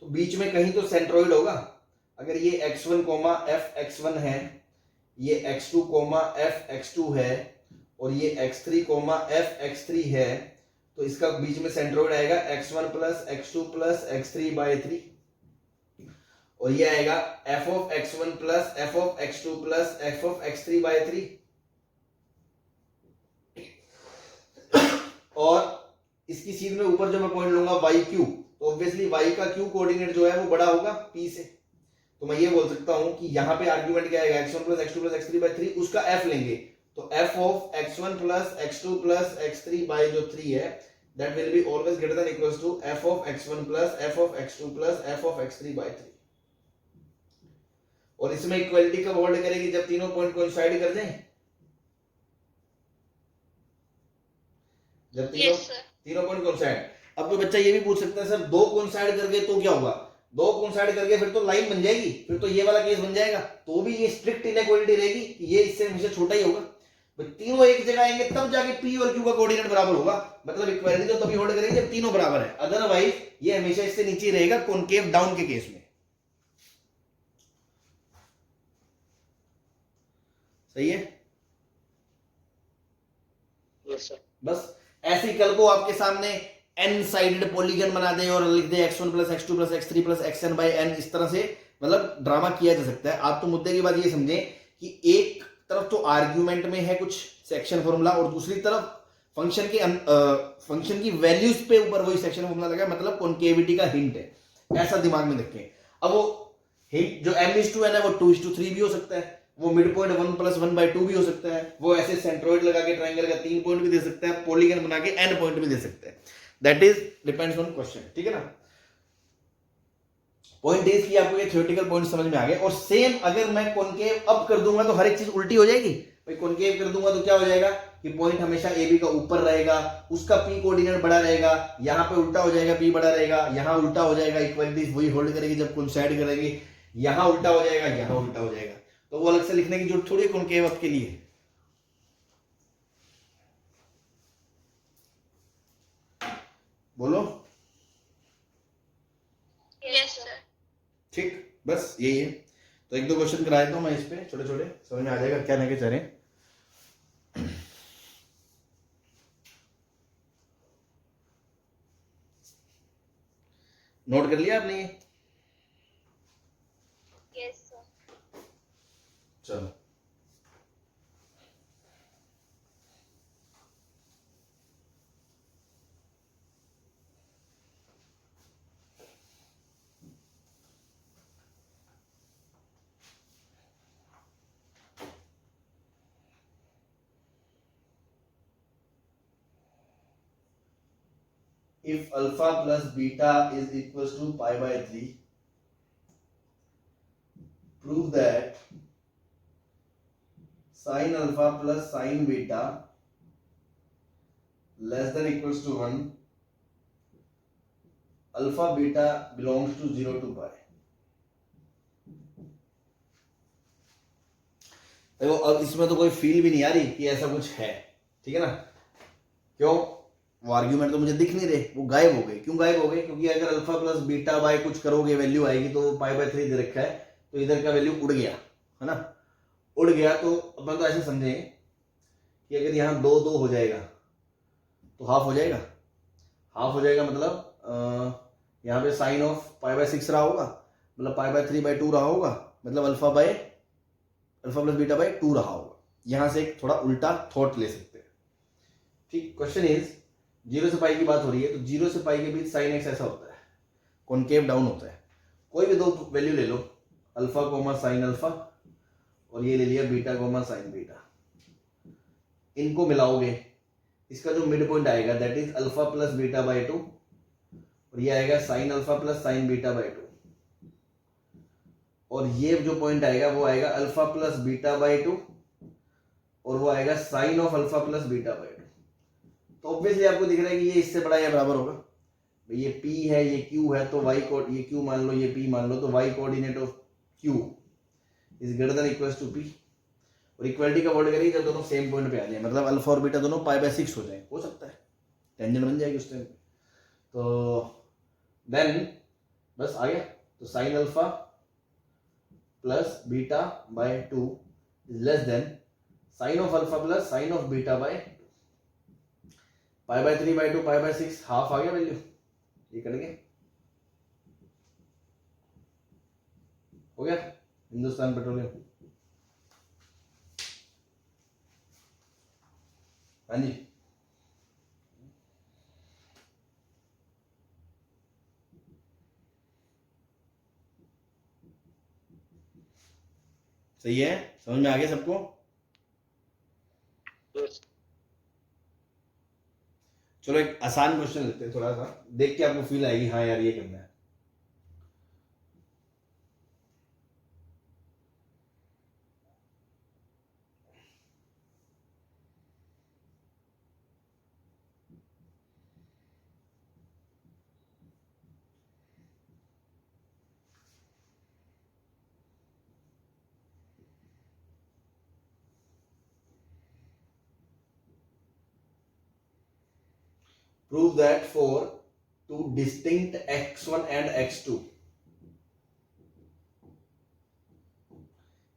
तो बीच में कहीं तो सेंट्रोइड होगा। अगर ये x1 f x1 है, ये x2 f x2 है, और ये x3 f x3 है, तो इसका बीच में सेंट्रोइड आएगा x1 plus x2 plus x3 by 3, और ये आएगा f of x1 plus f of x2 plus f of x3 by 3, और इसकी सीध में ऊपर जो मैं पॉइंट लूंगा yq, तो ऑब्वियसली y का q कोऑर्डिनेट जो है वो बड़ा होगा p से, तो मैं ये बोल सकता हूं कि यहां पे आर्गुमेंट क्या आएगा, x1 plus x2 plus x3 by 3, उसका f लेंगे, तो f of x1 plus x2 plus x3 by जो 3 है, that will be always greater than equals to f of x1 plus f of x2 plus f of x3 by 3। और इसमें equality कब hold करेगी? जब तीनों पॉइंट कोइंसाइड कर जाएं, जब तीनों पॉइंट कोइंसाइड। अब कोई बच्चा ये भी पूछ सकता है सर 2 कोइंसाइड कर गए तो क्या होगा? 2 कोइंसाइड कर गए फिर तो लाइन बन जाएगी, फिर तो ये वाला केस बन जाएगा, तो भी ये स्ट्रिक्ट इनइक्वालिटी रहेगी, ये इससे हमेशा छोटा ही होगा। तीनों एक जगह आएंगे तब जाके P और Q का कोऑर्डिनेट बराबर होगा, मतलब इक्वालिटी तो तभी होल्ड करेंगे जब तीनों बराबर है, अदरवाइज ये हमेशा इससे नीचे रहेगा कॉनकेव डाउन के केस में। सही है? Yes sir. बस ऐसे ही कल को आपके सामने n साइडेड पॉलीगन बना दे और लिख दे x1 plus x2 plus x3 plus xn by n, इस तरह से मतलब ड्रामा किया जा सकता है। आप तो मुद्दे की बात ये समझें कि एक तरफ तो आर्ग्यूमेंट में है कुछ सेक्शन फॉर्मूला, और दूसरी तरफ फंक्शन की वैल्यूज पे ऊपर वही सेक्शन फॉर्मूला लगा, मतलब कॉनकेविटी का हिंट है, ऐसा दिमाग में रखें। अब वो हिंट जो m/n है वो 2/3 भी हो सकता है, वो मिड पॉइंट 1 प्लस 1/2 भी हो सकता है, वो ऐसे सेंट्रोइड लगा के ट्रायंगल का 3 पॉइंट भी दे सकता है, पॉलीगन बना के n पॉइंट भी दे सकता है, that is depends on question, ठीक है ना? पॉइंट इज कि आपको ये थ्योरेटिकल पॉइंट समझ में आ गए। और सेम अगर मैं कॉनकेव अप कर दूंगा तो हर एक चीज उल्टी हो जाएगी भाई। कॉनकेव कर दूंगा तो क्या हो जाएगा कि पॉइंट हमेशा ए बी का ऊपर रहेगा, उसका पी कोऑर्डिनेट बड़ा रहेगा, यहाँ पे उल्टा हो जाएगा, पी बड़ा रहेगा, यहाँ उल्टा हो जाएगा, इक्वालिटी वही होल्ड करेगी जब कोइंसाइड करेगी, यहाँ उल्टा हो जाएगा, यहाँ उल्टा हो जाएगा, तो वो अलग से लिखने की जरूरत थोड़ी है कॉनकेव अप के लिए। बोलो। Yes sir. ठीक, बस यही है। तो एक दो क्वेश्चन कराए तो मैं इस पे छोटे छोटे, समझ में आ जाएगा क्या लेके चले। नोट कर लिया आपने ये? Yes sir. चलो if alpha plus beta is equals to pi by 3, prove that sin alpha plus sin beta less than equals to 1, alpha beta belongs to 0 to pi। देखो अब इसमें तो कोई फील भी नहीं आ रही कि ऐसा कुछ है, ठीक है ना। क्यों? वो आर्ग्यूमेंट तो मुझे दिख नहीं रहे, वो गायब हो गए। क्यों गायब हो गए? क्योंकि अगर अल्फा प्लस बीटा बाय कुछ करोगे वैल्यू आएगी, तो पाई बाय 3 दे रखा है, तो इधर का वैल्यू उड़ गया, है ना। उड़ गया तो अपन तो ऐसे समझें कि अगर यहाँ 2 2 हो जाएगा तो हाफ हो जाएगा। हाफ हो जाएगा मतलब यहाँ पे साइन ऑफ पाई बाय 6 रहा होगा, मतलब पाई बाय 3 बाय 2 रहा होगा, मतलब अल्फा प्लस बीटा बाय 2 रहा होगा। यहाँ से एक थोड़ा उल्टा थॉट ले सकते हैं, ठीक। क्वेश्चन इज 0 से पाई की बात हो रही है, तो 0 से पाई के बीच साइन एक्स ऐसा होता है, कॉनकेव डाउन होता है। कोई भी दो वैल्यू ले लो, अल्फा कोमा साइन अल्फा, और ये ले लिया बीटा कोमा साइन बीटा। इनको मिलाओगे, इसका जो मिड पॉइंट आएगा that is alpha plus beta by 2, और ये आएगा sign alpha plus sine beta by 2, और ये जो पॉइंट आएगा वो आएगा अल्फा प्लस बीटा बाय 2, और वो आएगा sine of alpha plus beta by 2। तो ऑब्वियसली आपको दिख रहा है कि ये इससे बड़ा या बराबर होगा। ये P है, ये Q है, तो y कोड, ये Q मान लो, ये P मान लो, तो y coordinate of Q is greater than equals to P। और इक्वलिटी का वर्ड करिए जब दोनों सेम पॉइंट पे आ जाए, मतलब अल्फा और बीटा दोनों पाई बाय 6 हो जाए, हो सकता है टेंजेंट बन जाएगी उस टाइम पे। तो देन बस आ गया। तो sine alpha plus beta by 2 is less than sine of alpha plus sine of beta by 2। Pi by 3 by 2 pi by 6 half आ गया वैल्यू, ये कट गया, हो गया। हिंदुस्तान पेट्रोलियम, हाँ जी। सही है, समझ में आ गया सबको? चलो एक आसान क्वेश्चन लेते हैं, थोड़ा सा देख के आपको फील आएगी हाँ यार ये करना है। Prove that for two distinct x1 and x2,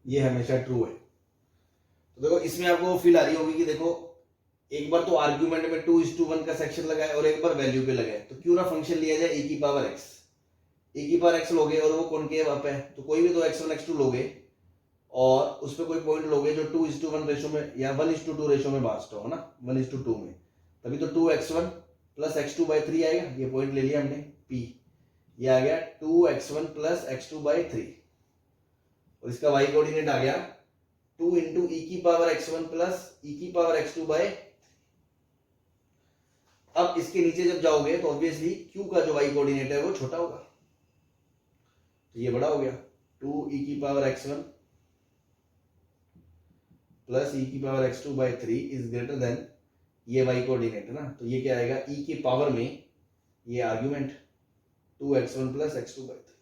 ये हमेशा ट्रू है। तो देखो इसमें आपको फील आ रही होगी कि देखो एक बार तो आर्ग्यूमेंट में 2:1 का सेक्शन लगाए और एक बार वैल्यू पे लगाए, तो क्यों ना फंक्शन लिया जाए e की पावर x। e की पावर x लोगे और वो कॉनकेव अप है, तो कोई भी दो x1 x2 लोगे और उस पर कोई पॉइंट लोगे जो 2:1 रेशो में या 1:2 रेशो में बास्ट हो ना, 1:2 में, तभी तो 2x1 प्लस x2 बाय 3 आएगा। ये पॉइंट ले लिया हमने P, ये आ गया 2x1 प्लस x2 बाय 3, और इसका y कोऑर्डिनेट आ गया 2 इंटू e की पावर x1 प्लस e की पावर x2 बाय। अब इसके नीचे जब जाओगे तो ऑब्वियसली q का जो y कोऑर्डिनेट है वो छोटा होगा, तो ये बड़ा हो गया 2 e की पावर x1 प्लस e की power x2 by 3 is greater than, ये y कोऑर्डिनेट है ना, तो ये क्या आएगा e की पावर में ये argument 2x1 plus x2 by 3।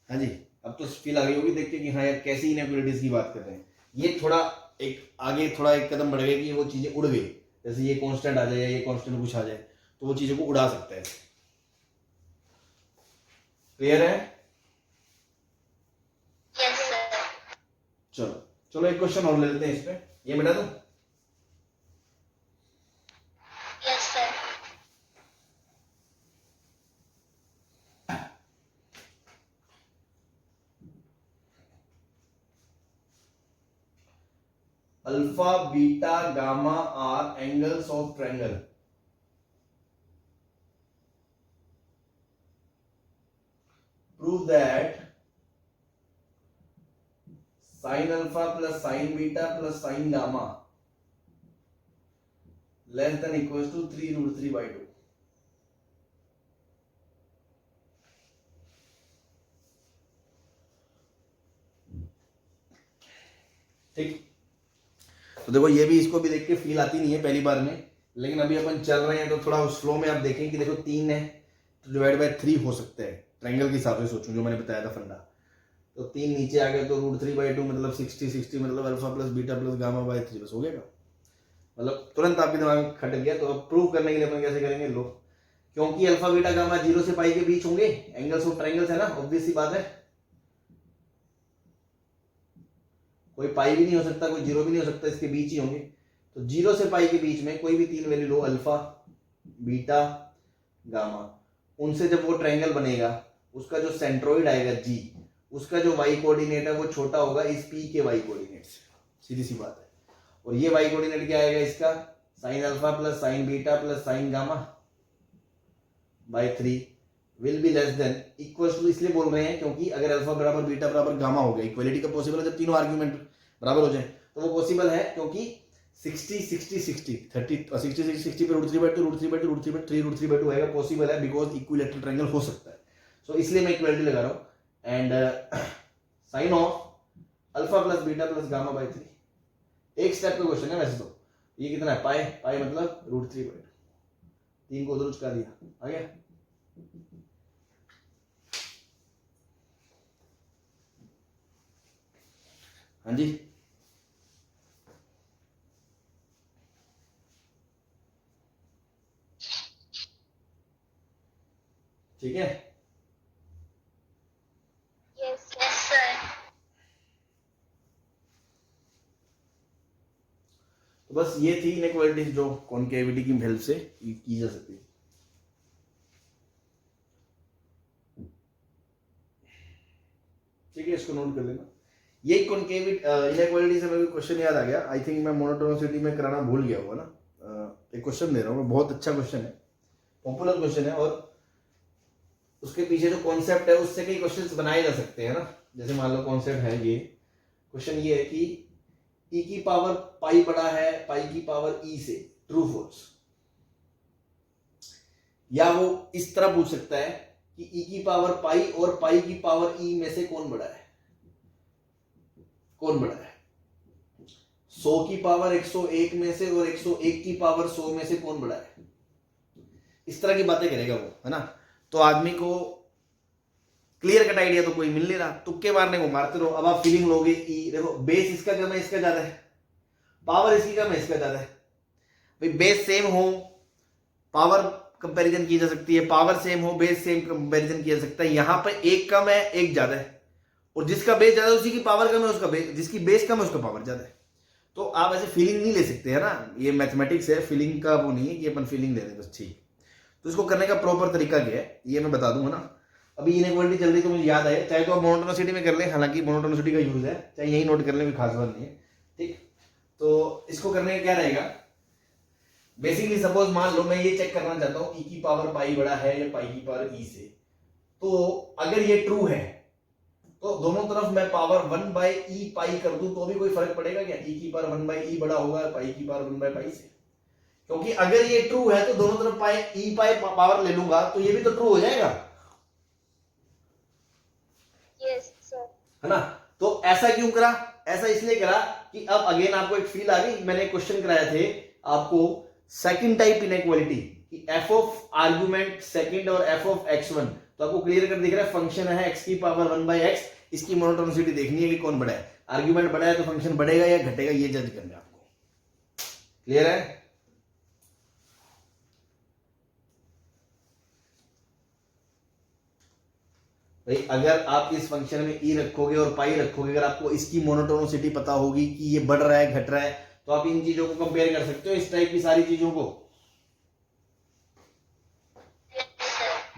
हाँ जी, अब तो फील आ गई होगी देख के कि हाँ यार कैसी इनइक्वालिटीज की बात कर रहे हैं। ये थोड़ा एक आगे थोड़ा एक कदम बढ़ गए कि वो चीजें उड़ गई, जैसे ये कांस्टेंट आ जाए या ये कांस्टेंट कुछ आ जाए तो वो चीजों को उड़ा सकता है। क्लियर है? चलो चलो एक क्वेश्चन और ले लेते हैं इस पे, ये मिटा दूं? Yes sir. Alpha beta gamma are angles of triangle. Prove that sine alpha plus sine beta plus sine gamma less than equals to 3√3/2। ठीक, तो देखो ये भी, इसको भी देख के फील आती नहीं है पहली बार में, लेकिन अभी अपन चल रहे हैं तो थोड़ा उस फ्लो में आप देखें कि देखो 3 है तो डिवाइड बाय 3 हो सकता है, ट्रायंगल के हिसाब से सोचूं जो मैंने बताया था फंडा। तो 3 नीचे आ गए तो √3/2 मतलब 60 मतलब alpha plus beta plus gamma by 3 बस हो गया। मतलब तुरंत आपके दिमाग में खटक गया। तो अब प्रूव करने के लिए अपन कैसे करेंगे, लो, क्योंकि अल्फा बीटा गामा 0 से पाई के बीच होंगे, एंगल्स ऑफ ट्रायंगल्स है ना, ऑब्वियस सी बात है। कोई पाई भी नहीं हो सकता, कोई 0 भी नहीं हो सकता, इसके बीच ही होंगे। तो 0 से पाई के बीच में कोई भी 3 वैल्यू लो, अल्फा बीटा गामा, उनसे जब वो ट्रायंगल बनेगा उसका जो सेंट्रोइड आएगा जी, उसका जो वाई कोऑर्डिनेट है वो छोटा होगा इस पी के वाई कोऑर्डिनेट से, सीधी सी बात है। और ये वाई कोऑर्डिनेट क्या आएगा इसका, sine alpha plus sine beta plus sine gamma by 3 will be less than equals to, इसलिए बोल रहे हैं क्योंकि अगर अल्फा बराबर बीटा बराबर गामा हो गया, इक्वलिटी का पॉसिबल है जब तीनों आर्ग्यूमेंट बराबर हो जाए, तो वो पॉसिबल है क्योंकि 60 60 60 30 60 60 पे √3/2 आएगा, पॉसिबल है बिकॉज इक्विलैटरल ट्रायंगल हो सकता है। सो इसलिए मैं इक्वलिटी लगा रहा हूं। And sine of alpha plus beta plus gamma by 3, एक स्टेप का क्वेश्चन है वैसे तो। ये कितना है, पाई, पाई मतलब √3/2, 3 को उधर उचका दिया, आ गया। हाँ जी, ठीक है। Yes sir. तो बस ये थी इनइक्वालिटीज जो कॉनकेविटी की हेल्प से की जा सकती है। ठीक है, इसको नोट कर लेना। ये कॉनकेविटी इनइक्वालिटी से मेरे को क्वेश्चन याद आ गया, आई थिंक मैं मोनोटोनिसिटी में कराना भूल गया हुआ ना। एक क्वेश्चन दे रहा हूँ मैं, बहुत अच्छा क्वेश्चन है, पॉपुलर क्वेश्चन है, और उसके पीछे जो कॉन्सेप्ट है उससे कई क्वेश्चंस बनाए जा सकते हैं ना। जैसे मान लो कॉन्सेप्ट है ये, क्वेश्चन ये है कि e की पावर पाई बड़ा है पाई की पावर e से, ट्रू फॉल्स। या वो इस तरह पूछ सकता है कि e की पावर पाई और पाई की पावर e में से कौन बड़ा है, कौन बड़ा है। 100 की पावर 101 में से और 101 की पावर 100 में से कौन बड़ा है, इस तरह की बातें करेगा वो, है ना। तो आदमी को क्लियर कट आइडिया तो कोई मिल नहीं रहा, तुक्के मारने को मारते रहो। अब आप फीलिंग लोगे, ई देखो बेस इसका कम है इसका ज्यादा है, पावर इसकी कम है इसका ज्यादा है। भाई बेस सेम हो पावर कंपैरिजन की जा सकती है, पावर सेम हो बेस सेम कंपैरिजन किया जा सकता है। यहां पर एक कम है एक ज्यादा है, और जिसका बेस ज्यादा है उसी की पावर कम है, उसका बेस, जिसकी बेस कम है उसका पावर ज्यादा है। तो आप ऐसे फीलिंग नहीं ले सकते, है ना, ये मैथमेटिक्स है, फीलिंग का वो नहीं है कि अपन फीलिंग दे दें बस, ठीक। तो इसको करने का प्रॉपर तरीका क्या है ये मैं बता दूंगा ना। अभी इनइक्वालिटी चल रही तो मुझे याद आया, चाहे तो आप मोनोटोनिसिटी में कर लें, हालांकि मोनोटोनिसिटी का यूज है, चाहे यही नोट कर लें, कोई खास बात नहीं है, ठीक। तो इसको करने का क्या रहेगा, बेसिकली सपोज मान लो मैं ये चेक करना चाहता हूं e की पावर पाई बड़ा है या पाई की पावर e से। तो अगर ये ट्रू है तो दोनों तरफ मैं पावर 1/e पाई कर दूं तो भी कोई फर्क पड़ेगा क्या, e की पावर 1/e बड़ा होगा पाई की पावर 1/पाई से। क्योंकि अगर ये ट्रू है तो दोनों तरफ पाई e पाई पावर ले लूंगा तो ये भी तो ट्रू हो जाएगा, यस सर। है ना। तो ऐसा क्यों करा, ऐसा इसलिए करा कि अब अगेन आपको एक फील आ गई। मैंने क्वेश्चन कराए थे आपको सेकंड टाइप इनइक्वालिटी कि f ऑफ आर्गुमेंट सेकंड और f ऑफ x1, तो आपको क्लियर कर दिख रहा है फंक्शन है x की पावर 1/x, इसकी मोनोटोनिसिटी देखनी है कि कौन बड़ा है, आर्गुमेंट बड़ा है तो फंक्शन बढ़ेगा या घटेगा, ये जज करना है आपको। क्लियर है। भाई अगर आप इस फंक्शन में ई रखोगे और पाई रखोगे, अगर आपको इसकी मोनोटोनिसिटी पता होगी कि ये बढ़ रहा है घट रहा है, तो आप इन चीजों को कंपेयर कर सकते हो, इस टाइप की सारी चीजों को।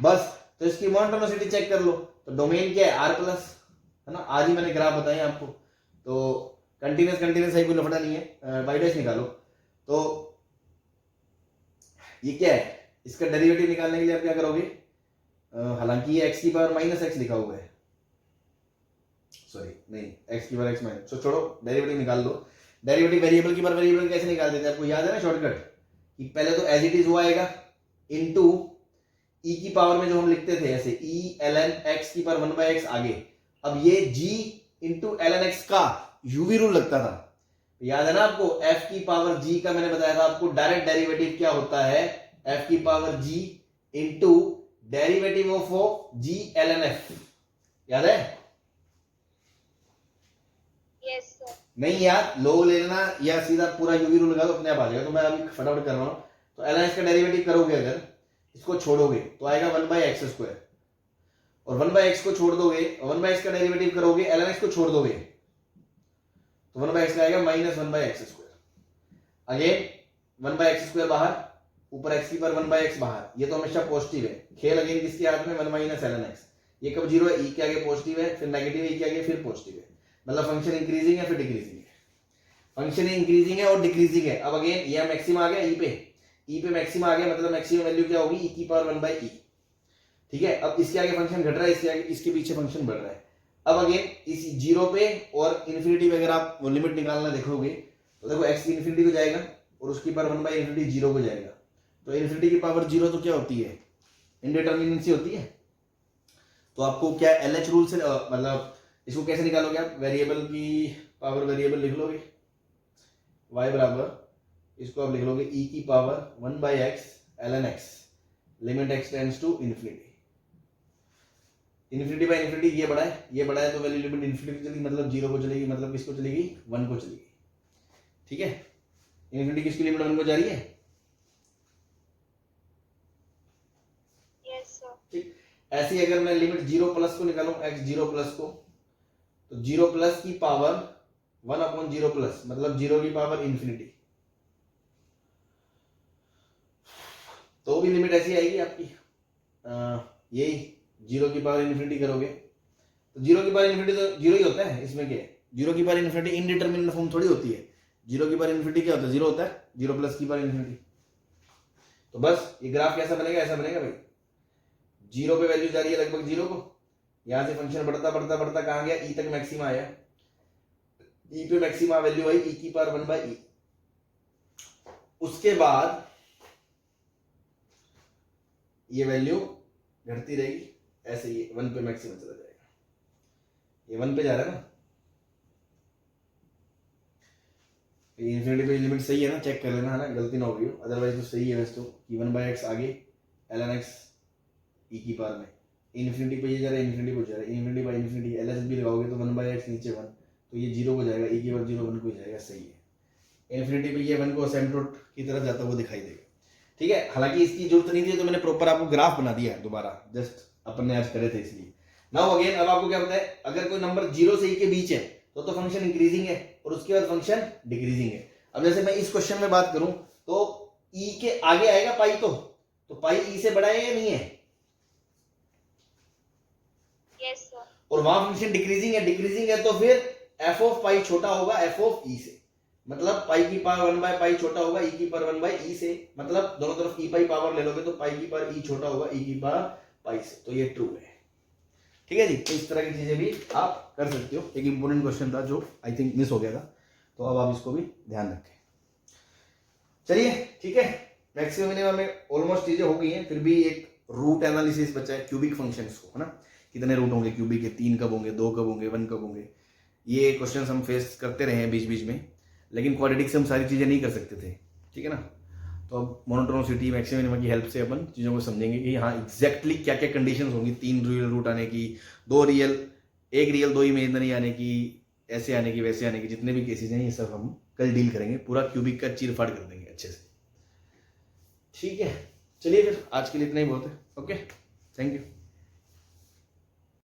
बस तो इसकी मोनोटोनिसिटी चेक कर लो। तो डोमेन क्या है, आर प्लस, है ना, आज ही मैंने ग्राफ बताया आपको। तो कंटिन्यूस सही, कोई लफड़ा नहीं है, बाई डैश निकालो। तो ये क्या है, इसका डेरिवेटिव निकालने के लिए आप क्या करोगे, हालांकि ये x की पावर माइनस एक्स लिखा हुआ है, सॉरी नहीं, x की पावर x माइनस, तो छोड़ो, डेरिवेटिव निकाल लो। डेरिवेटिव वेरिएबल की पावर वेरिएबल कैसे निकाल देते हैं, आपको याद है ना शॉर्टकट, कि पहले तो एज इट इज हुआ आएगा इनटू e की पावर में जो हम लिखते थे ऐसे e ln x की पावर 1/x आगे। अब ये g इंटू ln x का यूवी रूल लगता था, याद है ना आपको, f की पावर g का मैंने बताया था आपको डायरेक्ट डेरिवेटिव क्या होता है, f की power g into derivative of g ln f, याद है? Yes sir. नहीं यार, लोग ले लेना या सीधा पूरा यूवी रूल लगा दो, अपने आप आ जाएगा। तो मैं अभी फटाफट कर रहा हूं। तो ln x का डेरिवेटिव करोगे, अगर इसको छोड़ोगे तो आएगा 1/x², और 1/x को छोड़ दोगे, 1/x का डेरिवेटिव करोगे, ln x को छोड़ दोगे तो 1/x का आएगा -1/x²। अगेन 1/x² बाहर, ऊपर x की पावर 1/x बाहर, ये तो हमेशा पॉजिटिव है। खेल अगेन किसके हाथ में, 1 - ln x। ये कब जीरो है, e के आगे पॉजिटिव है, फिर नेगेटिव है, e के आगे फिर पॉजिटिव है, मतलब फंक्शन इंक्रीजिंग है फिर डिक्रीजिंग है, फंक्शन इंक्रीजिंग है और डिक्रीजिंग है। अब अगेन ये मैक्सिमम आ गया e पे मैक्सिमम आ गया, मतलब मैक्सिमम वैल्यू क्या होगी, e की पावर 1/e। ठीक है, अब इसके आगे फंक्शन घट रहा है, इसके आगे, इसके पीछे फंक्शन बढ़ रहा है। अब अगेन इस जीरो पे और इन्फिनिटी पे अगर आप वो लिमिट निकालना देखोगे तो देखो x इन्फिनिटी को जाएगा और उसकी पावर 1/∞ जीरो को जाएगा। तो इन्फिनिटी की पावर जीरो तो क्या होती है, इनडिटरमिनेंसी होती है। तो आपको क्या LH रूल से मतलब इसको कैसे निकालोगे आप, वेरिएबल की पावर वेरिएबल लिख लोगे, y बराबर, इसको आप लिख लोगे e की power 1/x ln x, limit x tends to infinity. Infinity by infinity ये बड़ा है तो वैल्यू लिमिट इन्फिनिटी चलेगी, मतलब जीरो को चलेगी, मतलब किसको चलेगी, 1 को चलेगी। ठीक है, इन्फिनिटी किसकी लिमिट 1 को जा रही है। Yes sir. ठीक, ऐसे ही अगर मैं लिमिट 0+ को निकालूं, x 0+ को, तो 0+ की पावर 1/0+, मतलब 0 की पावर इन्फिनिटी, तो भी लिमिट ऐसी आएगी आपकी, यही 0 की पावर इन्फिनिटी करोगे तो 0 की पावर इन्फिनिटी तो 0 ही होता है, इसमें क्या है, 0 की पावर इन्फिनिटी इनडिटरमिनेट फॉर्म थोड़ी होती है। 0 की पावर इन्फिनिटी क्या होता है, 0 होता है, 0+ की पावर इन्फिनिटी। तो बस ये ग्राफ कैसा बनेगा, ऐसा बनेगा भाई, 0 पे वैल्यू जा रही है लगभग 0 को, यहां से फंक्शन बढ़ता कहां गया, e तक मैक्सिमा आया, e पे मैक्सिमा वैल्यू आई e की पावर 1/e। उसके बाद ये वैल्यू घटती रहेगी, ऐसे ही 1 पे मैक्सिमम चला जाएगा, ये 1 पे जा रहा है ना, इन्फिनिटी पे लिमिट सही है ना, चेक कर लेना है ना, गलती ना होगी, अदरवाइज तो सही है वैसे तो, कि 1/x आगे ln x e की पावर में, इन्फिनिटी पे ये जा रहा है, इन्फिनिटी को जा रहा है, इन्फिनिटी बाय इन्फिनिटी LHS भी लगाओगे तो 1/x नीचे 1, तो ये 0 को जाएगा, e की पावर 0 1 को जाएगा, सही है। इन्फिनिटी पे ये 1 को असिम्प्टोट की तरफ जाता हुआ दिखाई देगा। ठीक है, हालांकि इसकी जरूरत नहीं थी, तो मैंने प्रॉपर आपको ग्राफ बना दिया है दोबारा, जस्ट अपन ने आज करे थे इसलिए। नाउ अगेन, अब आपको क्या पता है, अगर कोई नंबर 0 से e के बीच है तो फंक्शन इंक्रीजिंग है और उसके बाद फंक्शन डिक्रीजिंग है। अब जैसे मैं इस क्वेश्चन में बात करूं तो e के आगे आएगा पाई, तो पाई e से बड़ा है या नहीं है, यस सर। और वहां फंक्शन डिक्रीजिंग है तो फिर f ऑफ पाई छोटा होगा f ऑफ e से, मतलब पाई की पावर 1/पाई छोटा होगा e की पावर 1/e से, मतलब दोनों तरफ e पाई पावर ले लोगे तो पाई की पावर e छोटा होगा e की पावर पाई से, तो ये ट्रू है। ठीक है जी, तो इस तरह की चीजें भी आप कर सकते हो। एक इंपॉर्टेंट क्वेश्चन था जो आई थिंक मिस हो गया था, तो अब आप इसको भी ध्यान रखें। चलिए ठीक है, मैक्सिमम मिनिमम में ऑलमोस्ट चीजें हो गई हैं, फिर भी एक रूट एनालिसिस बचा है क्यूबिक फंक्शंस को, है ना, कितने रूट होंगे क्यूबिक के, 3 कब होंगे, 2 कब होंगे, 1 कब होंगे, ये क्वेश्चन हम फेस करते रहे हैं बीच बीच में, लेकिन क्वाड्रेटिक से हम सारी चीजें नहीं कर सकते थे। ठीक है ना, तो अब मोनोटोनिसिटी मैक्सिमम मिनिमम की हेल्प से अपन चीज़ों को समझेंगे कि हाँ एग्जैक्टली क्या क्या कंडीशंस होंगी, 3 रियल रूट आने की, 2 रियल, 1 रियल 2 इमेजिनरी आने की, ऐसे आने की वैसे आने की, जितने भी केसेस हैं ये सब हम कल डील करेंगे, पूरा क्यूबिक का चीरफाड़ कर देंगे अच्छे से। ठीक है, चलिए फिर आज के लिए इतना ही बहुत है। Okay, thank you.